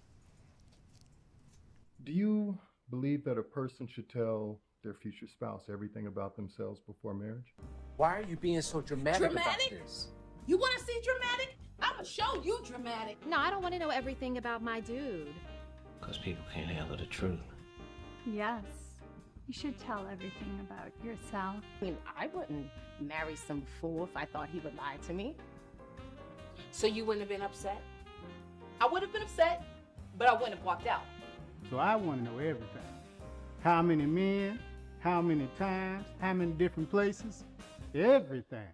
Do you believe that a person should tell their future spouse everything about themselves before marriage? Why are you being so dramatic about this? You want to see dramatic? I'm going to show you dramatic. No, I don't want to know everything about my dude. Because people can't handle the truth. Yes. You should tell everything about yourself. I mean, I wouldn't marry some fool if I thought he would lie to me. So you wouldn't have been upset? I would have been upset, but I wouldn't have walked out. So I want to know everything. How many men, how many times, how many different places, everything.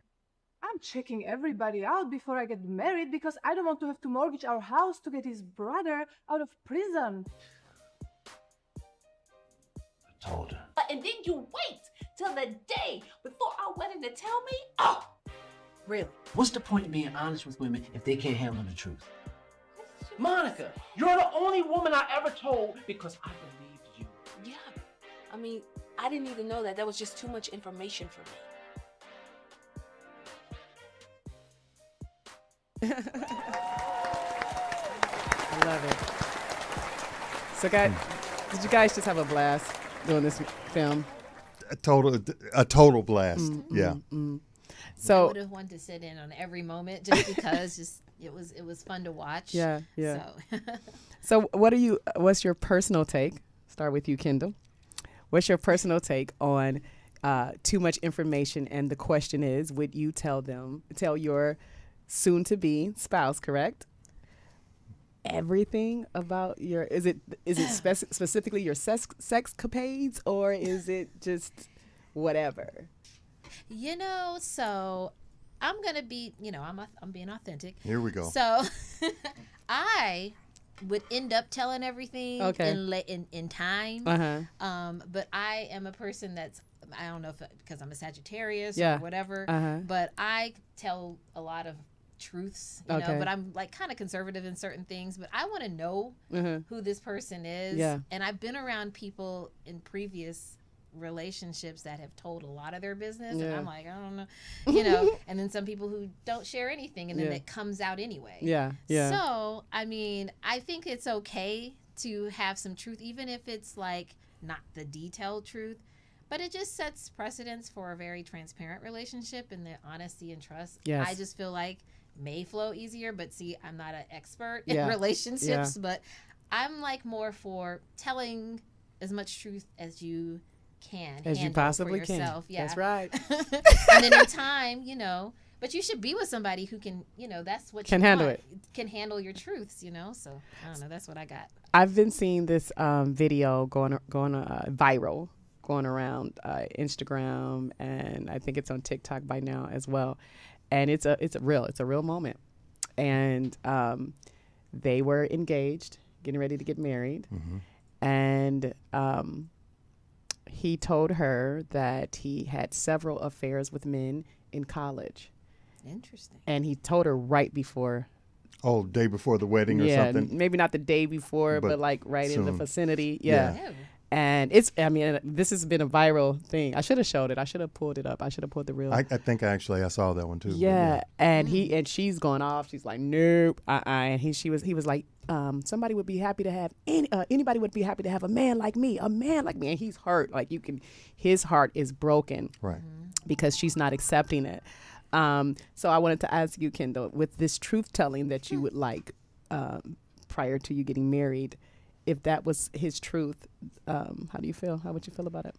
I'm checking everybody out before I get married because I don't want to have to mortgage our house to get his brother out of prison. I told her. And then you wait till the day before our wedding to tell me? Oh, really? What's the point of being honest with women if they can't handle the truth? Monica, you're the only woman I ever told because I believed you. Yeah. I mean, I didn't even know that. That was just too much information for me. I love it. So, guys, did you guys just have a blast doing this film? A total blast. Yeah. So I would have wanted to sit in on every moment just because it was fun to watch. Yeah, yeah. So, so what's your personal take? Start with you, Kendyl. What's your personal take on too much information? And the question is, would you tell your soon-to-be spouse, correct, everything about your? Is it specifically your sexcapades, or is it just whatever? So I'm gonna be, I'm being authentic. Here we go. So I would end up telling everything in time. But I am a person that's, I don't know if because I'm a Sagittarius or whatever, but I tell a lot of truths, you know, but I'm like kind of conservative in certain things, but I want to know who this person is. And I've been around people in previous relationships that have told a lot of their business, and I'm like, I don't know, and then some people who don't share anything, and then it comes out anyway. So I mean, I think it's okay to have some truth, even if it's like not the detailed truth, but it just sets precedence for a very transparent relationship, and the honesty and trust I just feel like may flow easier. But see, I'm not an expert in relationships, but I'm like more for telling as much truth as you can, as you possibly for yourself. can. That's right. And then in time, but you should be with somebody who can, that's what can you handle want. it, can handle your truths, So I don't know. That's what I got. I've been seeing this video going viral, going around Instagram, and I think it's on TikTok by now as well. And it's a real moment. And they were engaged, getting ready to get married, and he told her that he had several affairs with men in college. Interesting. And he told her right before. Oh, day before the wedding or something? Maybe not the day before, but like right soon. in the vicinity. Yeah. And this has been a viral thing. I should have showed it. I should have pulled it up. I should have pulled the real. I think I saw that one too. Yeah. And she's going off. She's like, nope. And he was like, somebody would be happy to have anybody would be happy to have a man like me. And he's hurt. Like his heart is broken. Right. Because she's not accepting it. So I wanted to ask you, Kendyl, with this truth telling that you would like prior to you getting married, if that was his truth, how do you feel? How would you feel about it?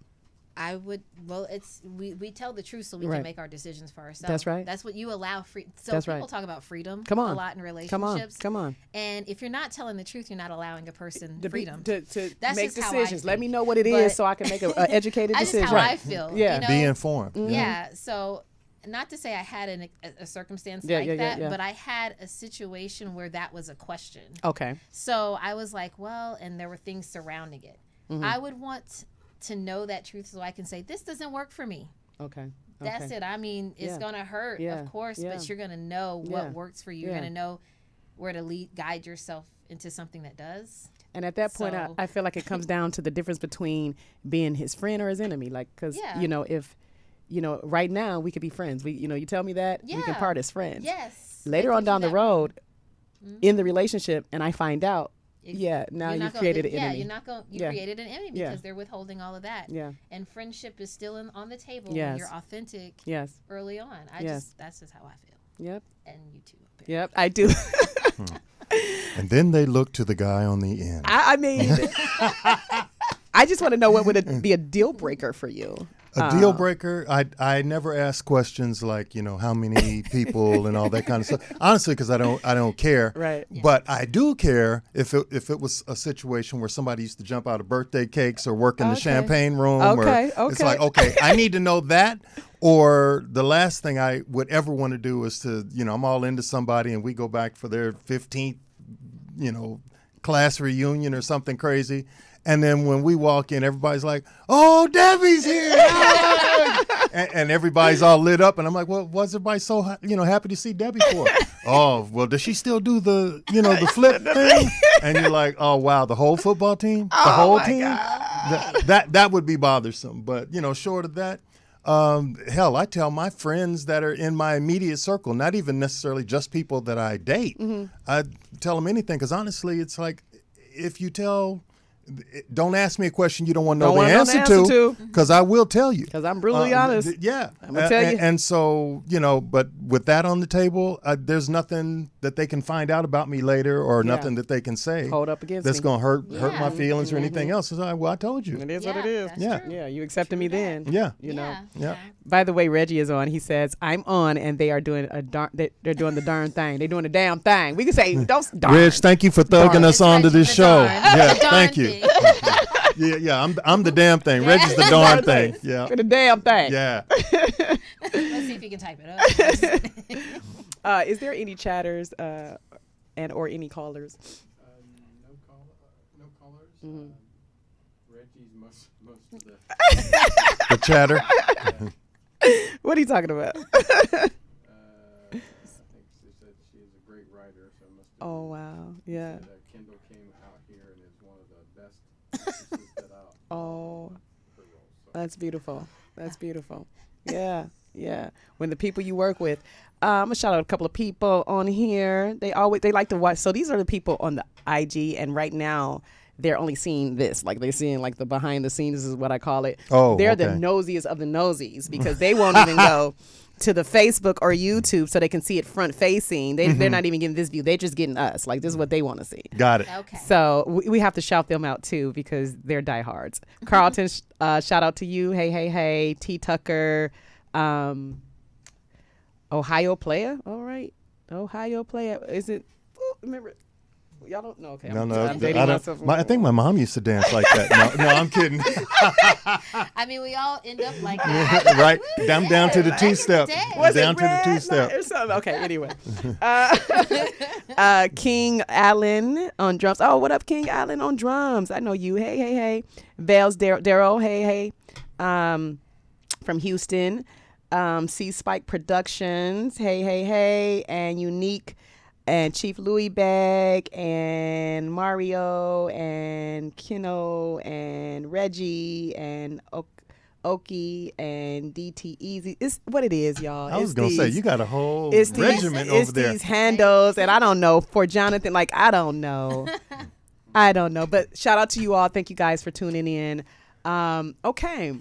I would. Well, it's we tell the truth so we can make our decisions for ourselves. That's right. That's what you allow. So That's people right. talk about freedom Come on. a lot in relationships. Come on. And if you're not telling the truth, you're not allowing a person freedom to That's make just how I decisions. Let think. me know what it is so I can make an educated decision. That's how I feel. Yeah. Be informed. Yeah. So. Not to say I had a circumstance like that, but I had a situation where that was a question. Okay. So I was like, well, and there were things surrounding it. I would want to know that truth so I can say, this doesn't work for me. Okay. That's it. I mean, it's going to hurt, of course, but you're going to know what works for you. You're going to know where to guide yourself into something that does. And at that point, I feel like it comes down to the difference between being his friend or his enemy. Like, because, if... right now we could be friends. You tell me that we can part as friends. Yes. Later on down the road, in the relationship, and I find out, now you've created an enemy. You created an enemy because they're withholding all of that. Yeah. And friendship is still on the table when you're authentic. Yes. Early on, that's just how I feel. Yep. And you too. Yep, I do. And then they look to the guy on the end. I mean, I just want to know what would be a deal breaker for you. A deal breaker, I never ask questions like, how many people and all that kind of stuff. Honestly, because I don't care. Right. Yeah. But I do care if it was a situation where somebody used to jump out of birthday cakes or work in the champagne room. It's like, okay, I need to know that. Or the last thing I would ever want to do is to, I'm all into somebody and we go back for their 15th, class reunion or something crazy. And then when we walk in, everybody's like, "Oh, Debbie's here!" and everybody's all lit up. And I'm like, "Well, what's everybody so happy to see Debbie for?" "Oh, well, does she still do the the flip thing?" And you're like, "Oh, wow, the whole football team, the whole team." That would be bothersome. But short of that, hell, I tell my friends that are in my immediate circle, not even necessarily just people that I date. I tell them anything because honestly, it's like if you tell don't ask me a question you don't want to know Don't the wanna know the answer answer to, because I will tell you. Because I'm brutally honest. Yeah. I'm going to tell you. And so, but with that on the table, there's nothing that they can find out about me later or nothing that they can say hold up against that's me. going to hurt my feelings or anything else. So I told you. It is what it is. Yeah. Yeah, you accepted me then. Yeah. You know. Yeah. By the way, Reggie is on. He says, I'm on, and they are doing they're doing the darn thing. They're doing the damn thing. We can say, don't darn. Reg, thank you for thugging us onto this show. Yeah, The darn thank you. Yeah, I'm the damn thing. Reggie's the darn thing. Yeah. The damn thing. Yeah. Let's see if you can type it up. Is there any chatters and or any callers? No callers. Reggie's most of the. The chatter. What are you talking about? I think she said she is a great writer, so it must have Oh, wow. Yeah. said, Kendyl came out here and is one of the best actresses that Oh, that's beautiful. That's beautiful. Yeah, yeah. When the people you work with, I'm gonna shout out a couple of people on here. They like to watch. So these are the people on the IG, and right now they're only seeing this, like they're seeing like the behind the scenes is what I call it. Oh, they're okay. the nosiest of the nosies because they won't even go to the Facebook or YouTube so they can see it front facing. They're not even getting this view. They're just getting us. Like, this is what they want to see. Got it. Okay. So we have to shout them out too because they're diehards. Carlton, shout out to you. Hey. T. Tucker, Ohio Player. All right. Ohio Player. Is it? Remember. Y'all don't know. Okay. No, I'm dating myself. I think my mom used to dance like that. No, I'm kidding. I mean, we all end up like that. Right? Down to the two-step. Was it Down to the red? two-step. Or something? Okay, anyway. King Allen on drums. Oh, what up, King Allen on drums? I know you. Hey. Vales Darrow. Hey. From Houston. C Spike Productions. Hey. And Unique. And Chief Louis Bag and Mario and Kino and Reggie and Oki and DT Easy. It's what it is, y'all. I was going to say, you got a whole regiment over it's there. These handles, and I don't know, for Jonathan, like, I don't know. But shout out to you all. Thank you guys for tuning in. Okay.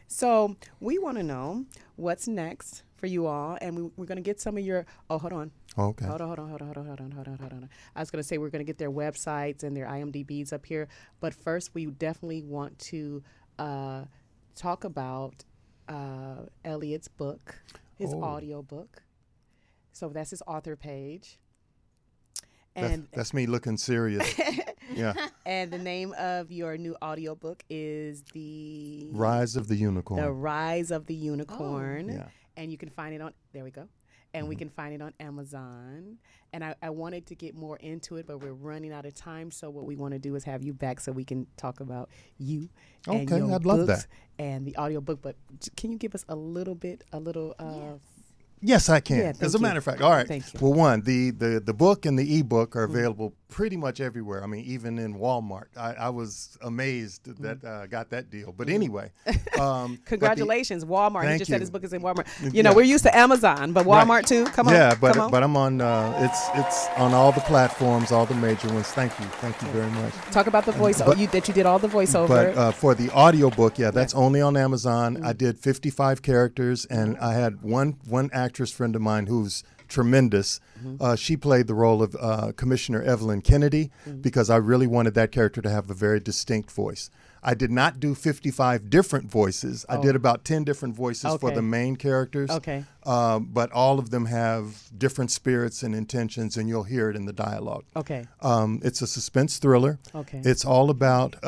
So we want to know what's next for you all, and we're going to get some of your, hold on. Okay. Hold on. I was going to say we're going to get their websites and their IMDb's up here. But first, we definitely want to talk about Elliot's book, his audio book. So that's his author page. And that's me looking serious. Yeah. And the name of your new audio book is The Rise of the Unicorn. The Rise of the Unicorn. Yeah. And you can find it on, there we go. And we can find it on Amazon. And I wanted to get more into it, but we're running out of time. So what we want to do is have you back so we can talk about you and Okay, your I'd books love that. and the audio book. But can you give us a little Yes, I can. Yeah, As a matter of fact, all right. Thank you. Well, one, the book and the ebook are available pretty much everywhere. I mean, even in Walmart. I was amazed that I got that deal. But anyway. Congratulations, Walmart. He Thank just said you. his book is in Walmart. You know, we're used to Amazon, but Walmart too. Come on. Yeah, but come on. but I'm on. It's on all the platforms, all the major ones. Thank you very much. Talk about the voice. That you did all the voiceover. But for the audio book, that's only on Amazon. I did 55 characters, and I had one actress friend of mine who's tremendous. She played the role of Commissioner Evelyn Kennedy because I really wanted that character to have a very distinct voice. I did not do 55 different voices. I did about 10 different voices for the main characters. Okay. But all of them have different spirits and intentions, and you'll hear it in the dialogue. Okay. It's a suspense thriller. Okay. It's all about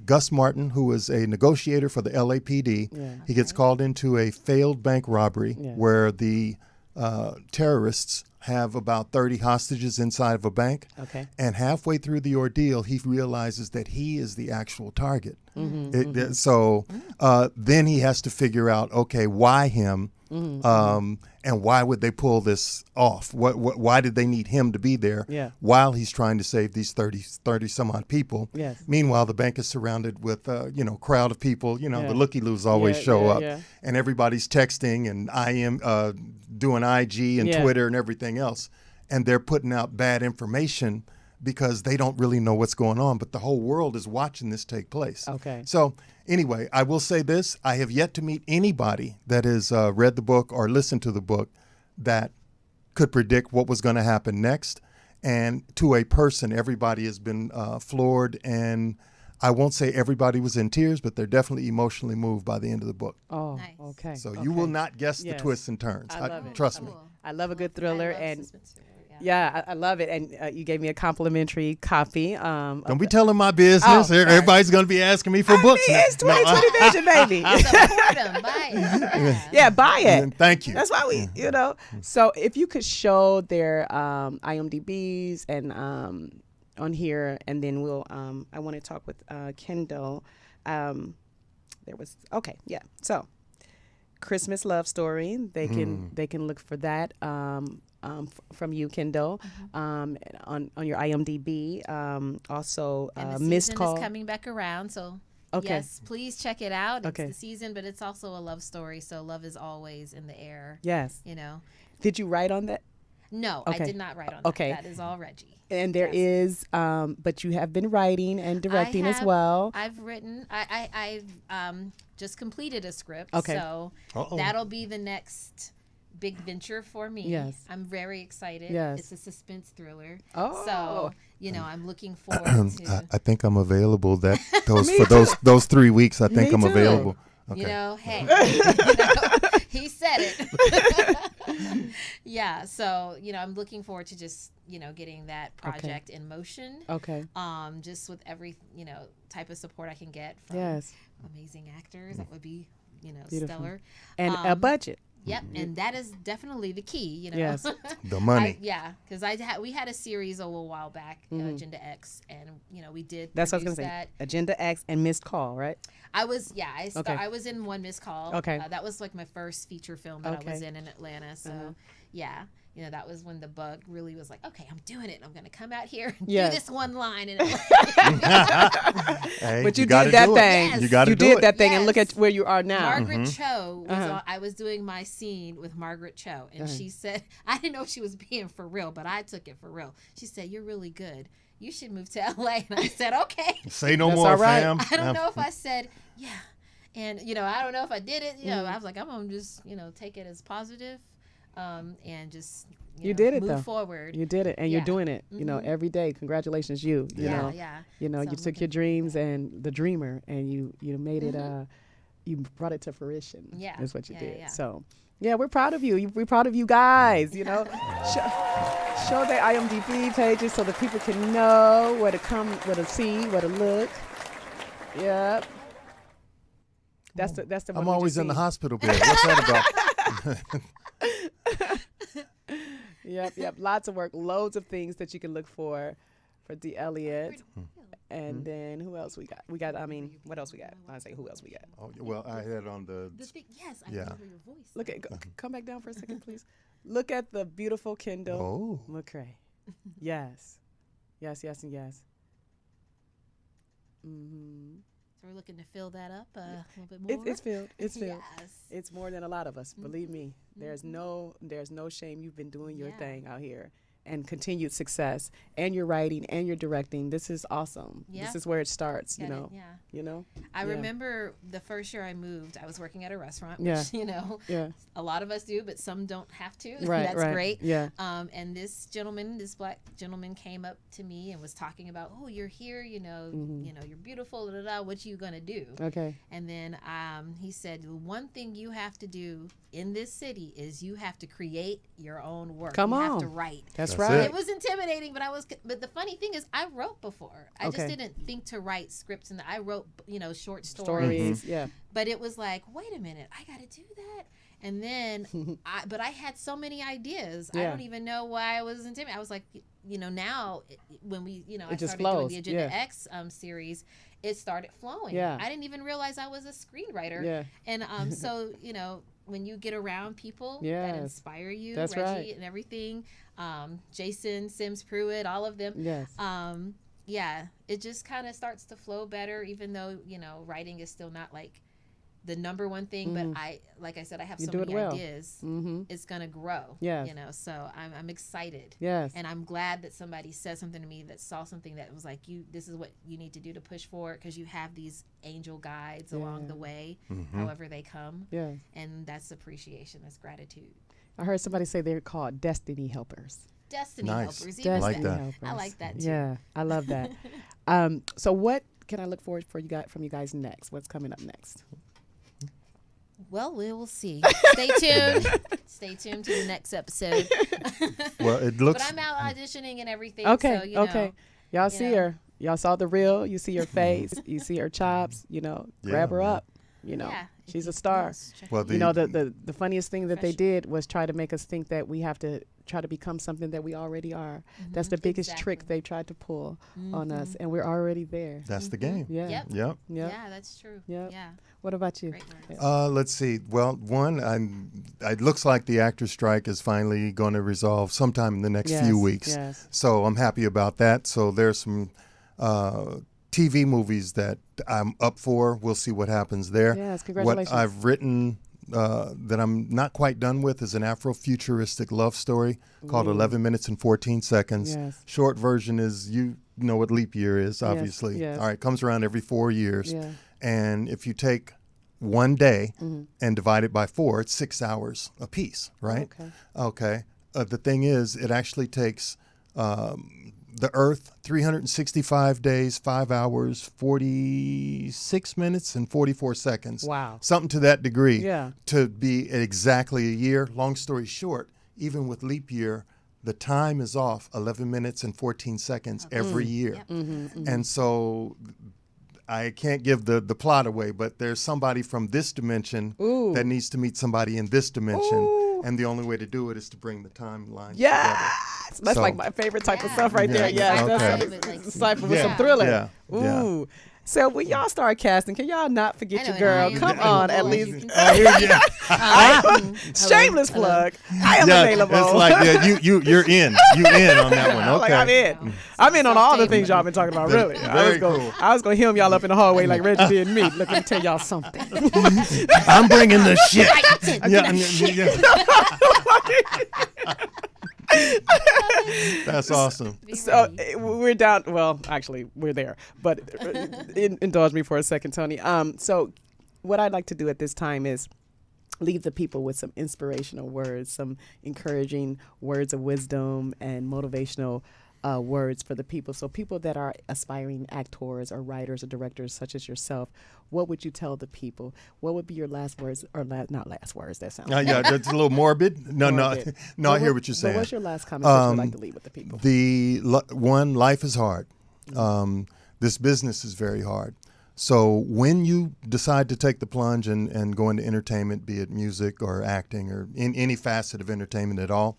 Gus Martin, who is a negotiator for the LAPD. Yeah. He gets called into a failed bank robbery where the terrorists have about 30 hostages inside of a bank. Okay. And halfway through the ordeal, he realizes that he is the actual target. Mm-hmm, So then he has to figure out, okay, why him? And why would they pull this off? Why did they need him to be there while he's trying to save these 30 some odd people? Yes. Meanwhile, the bank is surrounded with crowd of people. The looky-loos always show up, and everybody's texting and doing IG and Twitter and everything else, and they're putting out bad information because they don't really know what's going on, but the whole world is watching this take place. Okay. So anyway, I will say this. I have yet to meet anybody that has read the book or listened to the book that could predict what was going to happen next. And to a person, everybody has been floored, and I won't say everybody was in tears, but they're definitely emotionally moved by the end of the book. Oh, okay. So you will not guess the twists and turns. I love it. Trust me. I love a good thriller, and I love it. And you gave me a complimentary copy. Don't be telling my business. Everybody's going to be asking me for books. It's 2020 vision, baby. Support them, buy it. Yeah, buy it. Thank you. That's why we, So if you could show their IMDb's and on here, and then we'll. I want to talk with Kendyl. So Christmas Love Story. They can look for that. From you, Kendyl, on your IMDb. Also, and the Missed season Call is coming back around, so yes, please check it out. It's the season, but it's also a love story, so love is always in the air. Yes, Did you write on that? No, I did not write on that. Okay, that is all Reggie. And there is, but you have been writing and directing as well. I've written. I've just completed a script. Okay, so that'll be the next big venture for me. Yes. I'm very excited. Yes. It's a suspense thriller. Oh. So, I'm looking forward to I think I'm available those 3 weeks. I think I'm available. Okay. Hey, he said it. Yeah, so, I'm looking forward to just, getting that project in motion. Okay. Just with every, type of support I can get from amazing actors. That would be, Beautiful. Stellar. And a budget. Yep, and that is definitely the key, Yes, the money. Because we had a series a little while back, Agenda X, and we did. That's what I was gonna say. Agenda X and Missed Call, right? I was I was in one Missed Call. Okay, that was like my first feature film that I was in Atlanta. So that was when the bug really was like, okay, I'm doing it. I'm gonna come out here and do this one line. And but you did that thing. Yes. You got to do did it. that thing, and look at where you are now. Margaret Cho was I was doing my scene with Margaret Cho, and she said, I didn't know she was being for real, but I took it for real. She said, "You're really good. You should move to LA." And I said, "Okay." Say no more, fam. I don't know if I said and I don't know if I did it. I was like, I'm gonna just take it as positive. And just you did it move though. forward. You did it, and you're doing it. Every day. Congratulations, you. You know, So you took your dreams and the dreamer, and you made it. You brought it to fruition. Yeah, is what you did. Yeah. So, we're proud of you. We're proud of you guys. Show their IMDb pages so that people can know where to come, where to see, where to look. Yep. That's the. I'm always in the hospital bed. What's that about? Yep. Lots of work, loads of things that you can look for D.Elliot. And then who else we got? What else we got? I say who else we got? Oh, well, I had on the yes, I remember your voice. Look at come back down for a second, please. Look at the beautiful Kendyl McCray. Yes. Mm-hmm. So we're looking to fill that up a little bit more. It's filled. It's filled. Yes. It's more than a lot of us. Believe me. There's no shame. You've been doing your thing out here, and continued success. And you're writing and you're directing. This is awesome. Yeah. This is where it starts. Yeah. I remember the first year I moved, I was working at a restaurant, which a lot of us do, but some don't have to. Right. That's great. Yeah. And this black gentleman came up to me and was talking about, oh, you're here, you're beautiful, what you gonna do? Okay. And then he said, the one thing you have to do in this city is you have to create your own work. You have to write. That's right. It was intimidating, but the funny thing is I wrote before. I just didn't think to write scripts, and I wrote, short stories. Yeah. But it was like, wait a minute, I got to do that. And then, but I had so many ideas. I don't even know why I was intimidated. I was like, now when we, I started doing the Agenda X series, it started flowing. Yeah. I didn't even realize I was a screenwriter. Yeah. And so, when you get around people that inspire you, that's Reggie right. and everything, Jason, Sims Pruitt, all of them. Yes. It just kind of starts to flow better, even though, writing is still not like the number one thing, but like I said, I have so many ideas. It's gonna grow. Yes. You know, so I'm excited. Yes. And I'm glad that somebody said something to me that saw something that was like, this is what you need to do to push forward, because you have these angel guides along the way, however they come. Yeah. And that's appreciation. That's gratitude. I heard somebody say they're called destiny helpers. Destiny helpers. Destiny I like that. helpers. I like that too. Yeah, I love that. So what can I look forward from you guys next? What's coming up next? Well, we will see. Stay tuned. Stay tuned to the next episode. Well, it looks. But I'm out auditioning and everything. Okay. So, you know, Y'all see her. Y'all saw the reel. You see her face. You see her chops. You know, grab her up. You know, she's a star. Well, you know, the funniest thing that they did was try to make us think that we have to try to become something that we already are. That's the biggest trick they tried to pull on us, and we're already there. That's the game. Yeah. Yep. Yeah, that's true. Yep. Yeah. What about you? Let's see. Well, it looks like the actor strike is finally going to resolve sometime in the next few weeks. Yes. So I'm happy about that. So there's some TV movies that I'm up for. We'll see what happens there. Yes, congratulations. What I've written that I'm not quite done with is an Afrofuturistic love story called 11 Minutes and 14 Seconds. Yes. Short version is, you know what leap year is, obviously. Yes. All right, comes around every 4 years. Yeah. And if you take one day and divide it by 4, it's 6 hours a piece, right? Okay. The thing is, it actually takes the Earth 365 days, 5 hours, 46 minutes, and 44 seconds. Wow. Something to that degree. Yeah. To be exactly a year. Long story short, even with leap year, the time is off 11 minutes and 14 seconds every year. Yep. And so I can't give the plot away, but there's somebody from this dimension that needs to meet somebody in this dimension. And the only way to do it is to bring the timelines together. That's like my favorite type of stuff right there. Yeah, that's cypher with some Yeah. thriller. Yeah. Ooh. So when y'all start casting, can y'all not forget your know, girl? I am Come on, at least. Oh, Shameless plug. I am available. It's like you're in. You in on that one. Okay. Like, I'm in. I'm in on all the things y'all been talking about. Really. I was gonna hem y'all up in the hallway like Reggie did me. Look, let me tell y'all something. I'm bringing the shit. That's awesome. So we're down. Well, actually, we're there. But indulge me for a second, Tony. So what I'd like to do at this time is leave the people with some inspirational words, some encouraging words of wisdom and motivational words for the people. So people that are aspiring actors or writers or directors such as yourself, what would you tell the people? What would be your last words, or not last words? That sounds yeah, that's a little morbid. No, I hear what you're saying. So what's your last comment that you'd like to leave with the people? One, life is hard. This business is very hard. So when you decide to take the plunge and go into entertainment, be it music or acting or in any facet of entertainment at all,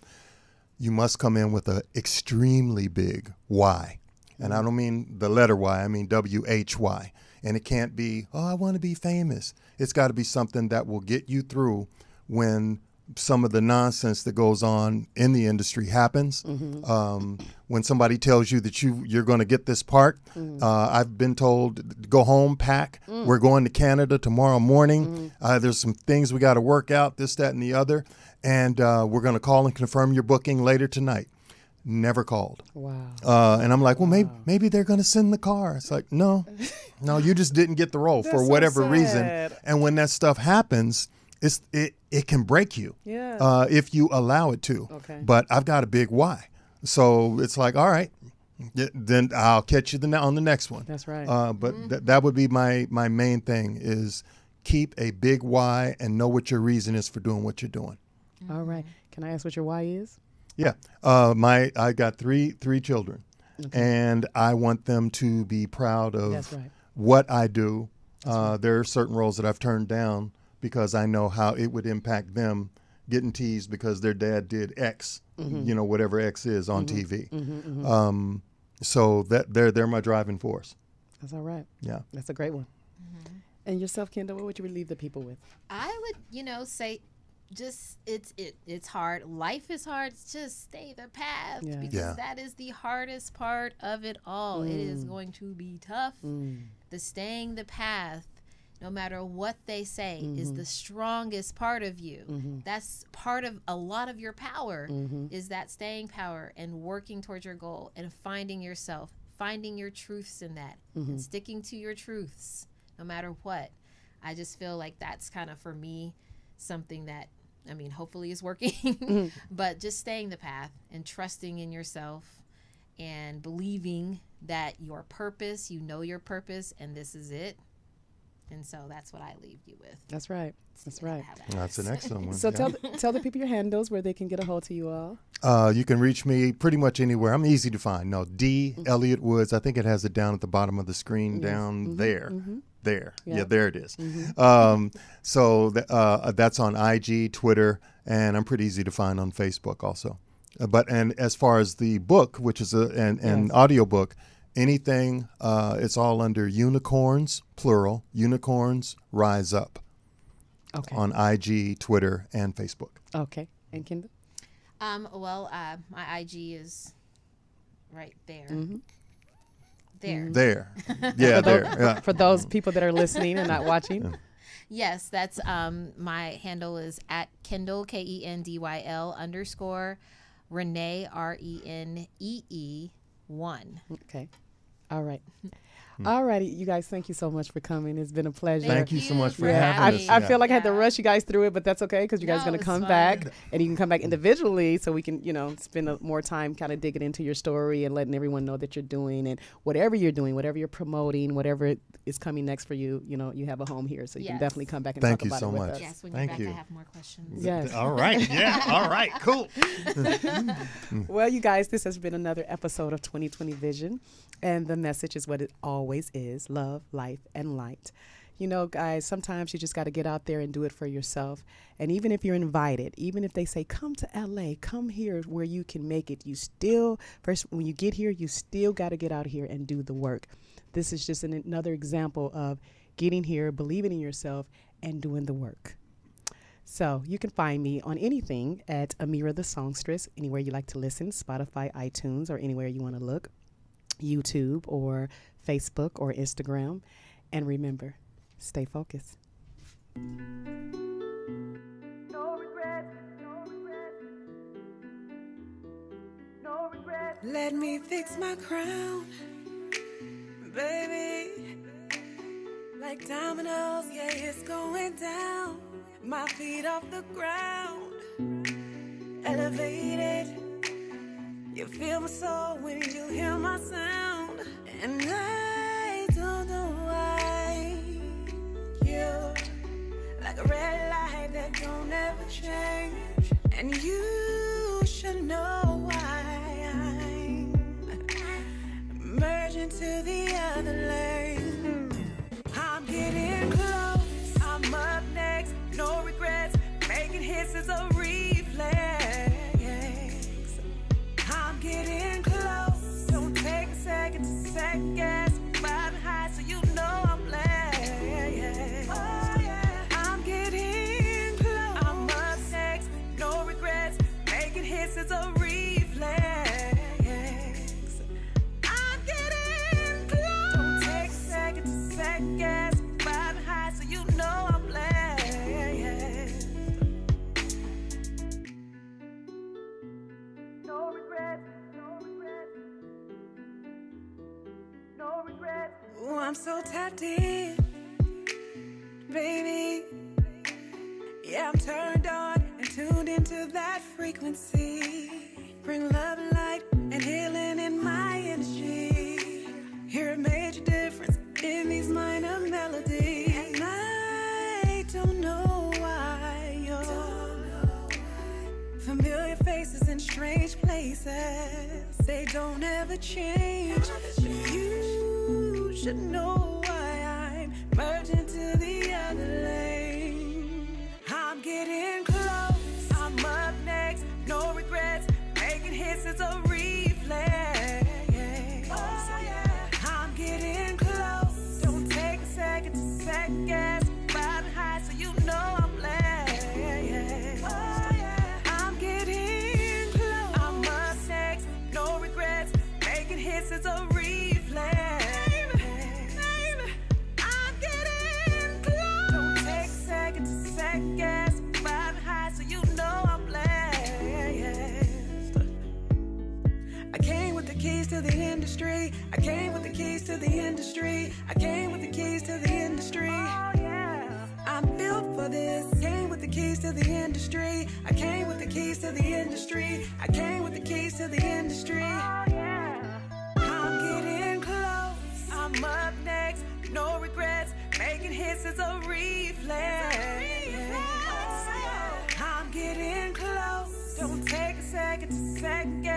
you must come in with an extremely big why. And I don't mean the letter Y, I mean WHY. And it can't be, I want to be famous. It's got to be something that will get you through when some of the nonsense that goes on in the industry happens. When somebody tells you that you're going to get this part, I've been told, go home, pack. We're going to Canada tomorrow morning. There's some things we got to work out, this, that, and the other. And we're going to call and confirm your booking later tonight. Never called. Wow. And I'm like, well, maybe they're going to send the car. It's like, no, you just didn't get the role for whatever reason. And when that stuff happens, it can break you if you allow it to. Okay. But I've got a big why. So it's like, all right, then I'll catch you on the next one. That's right. But that would be my main thing is keep a big why and know what your reason is for doing what you're doing. All right. Can I ask what your why is? Yeah. I got three children, and I want them to be proud of what I do. There are certain roles that I've turned down because I know how it would impact them getting teased because their dad did X, whatever X is on TV. So they're my driving force. That's all right. Yeah. That's a great one. And yourself, Kendyl, what would you leave the people with? I would, say, just it's hard. Life is hard. Just stay the path because that is the hardest part of it all. It is going to be tough. The staying the path, no matter what they say, is the strongest part of you. That's part of a lot of your power, is that staying power and working towards your goal and finding yourself, finding your truths in that, and sticking to your truths no matter what. I just feel like that's kind of, for me, something that, I mean, hopefully is working, but just staying the path and trusting in yourself and believing that your purpose, you know your purpose, and this is it. And so that's what I leave you with. That's right. That's right. That's an excellent one. So tell the people your handles where they can get a hold of you all. You can reach me pretty much anywhere. I'm easy to find. No, D.Elliot Woods. I think it has it down at the bottom of the screen down there. There. Yep. Yeah, there it is. So that's on IG, Twitter, and I'm pretty easy to find on Facebook also. And as far as the book, which is an audio book, anything, it's all under Unicorns, plural, Unicorns Rise Up. Okay. On IG, Twitter, and Facebook. Okay. And Kendyl? My IG is right there. There. There. Yeah, there. Yeah. For those people that are listening and not watching. Yes, that's my handle is at Kendyl, KENDYL _ Renee, RENEE 1. Okay. All right. All righty, you guys, thank you so much for coming. It's been a pleasure. Thank you so much for having us. I feel like I had to rush you guys through it, but that's okay because you guys are going to come back, and you can come back individually so we can, spend more time kind of digging into your story and letting everyone know that you're doing, and whatever you're doing, whatever you're promoting, whatever is coming next for you, you have a home here, so you can definitely come back and talk about it with us. Yes, when you're back, I have more questions. Yes. All right. Yeah. All right. Cool. Well, you guys, this has been another episode of 2020 Vision. And the message is what it always is: love, life, and light. Guys, sometimes you just got to get out there and do it for yourself. And even if you're invited, even if they say, come to LA, come here where you can make it, first, when you get here, you still got to get out here and do the work. This is just another example of getting here, believing in yourself, and doing the work. So you can find me on anything at Amira the Songstress, anywhere you like to listen, Spotify, iTunes, or anywhere you want to look. YouTube or Facebook or Instagram. And remember, stay focused. No regrets, no regrets, no regrets. Let me fix my crown, baby. Like dominoes, yeah, it's going down. My feet off the ground, elevated. You feel my soul when you hear my sound. And I don't know why you're like a red light that don't ever change. And you should know why I'm merging to the other lane. I'm getting close, I'm up next, no regrets. Making hits is a reflex. I'm getting close. Don't take a second to second guess. Riding high so you know I'm blessed. Oh yeah. I'm getting close. I'm up next. No regrets. Making hits is a reflex. I'm getting close. Don't take a second to second guess. Riding high so you know I'm blessed. No regrets. No regrets. Ooh, I'm so tapped in, baby. Yeah, I'm turned on and tuned into that frequency. Bring love and light and healing in my energy. Hear a major difference in these minor melodies. And I don't know why you're familiar faces in strange places. They don't ever change. You should know why I'm merging to the other lane. I'm getting close. I'm up next. No regrets. Making hits is a reflex. Oh yeah. I'm getting close. Don't take a second to second guess. Riding high so you know I'm blessed. Oh yeah. I'm getting close. I'm up next. No regrets. Making hits is a reflex. I'm getting close. industry. I came with the keys to the industry. I came with the keys to the industry. Oh, yeah. I'm built for this. Came with the keys to the industry. I came with the keys to the industry. I came with the keys to the industry. Oh, yeah. I'm getting close. I'm up next. No regrets. Making hits is a reflex. I'm getting close. Don't take a second to second guess.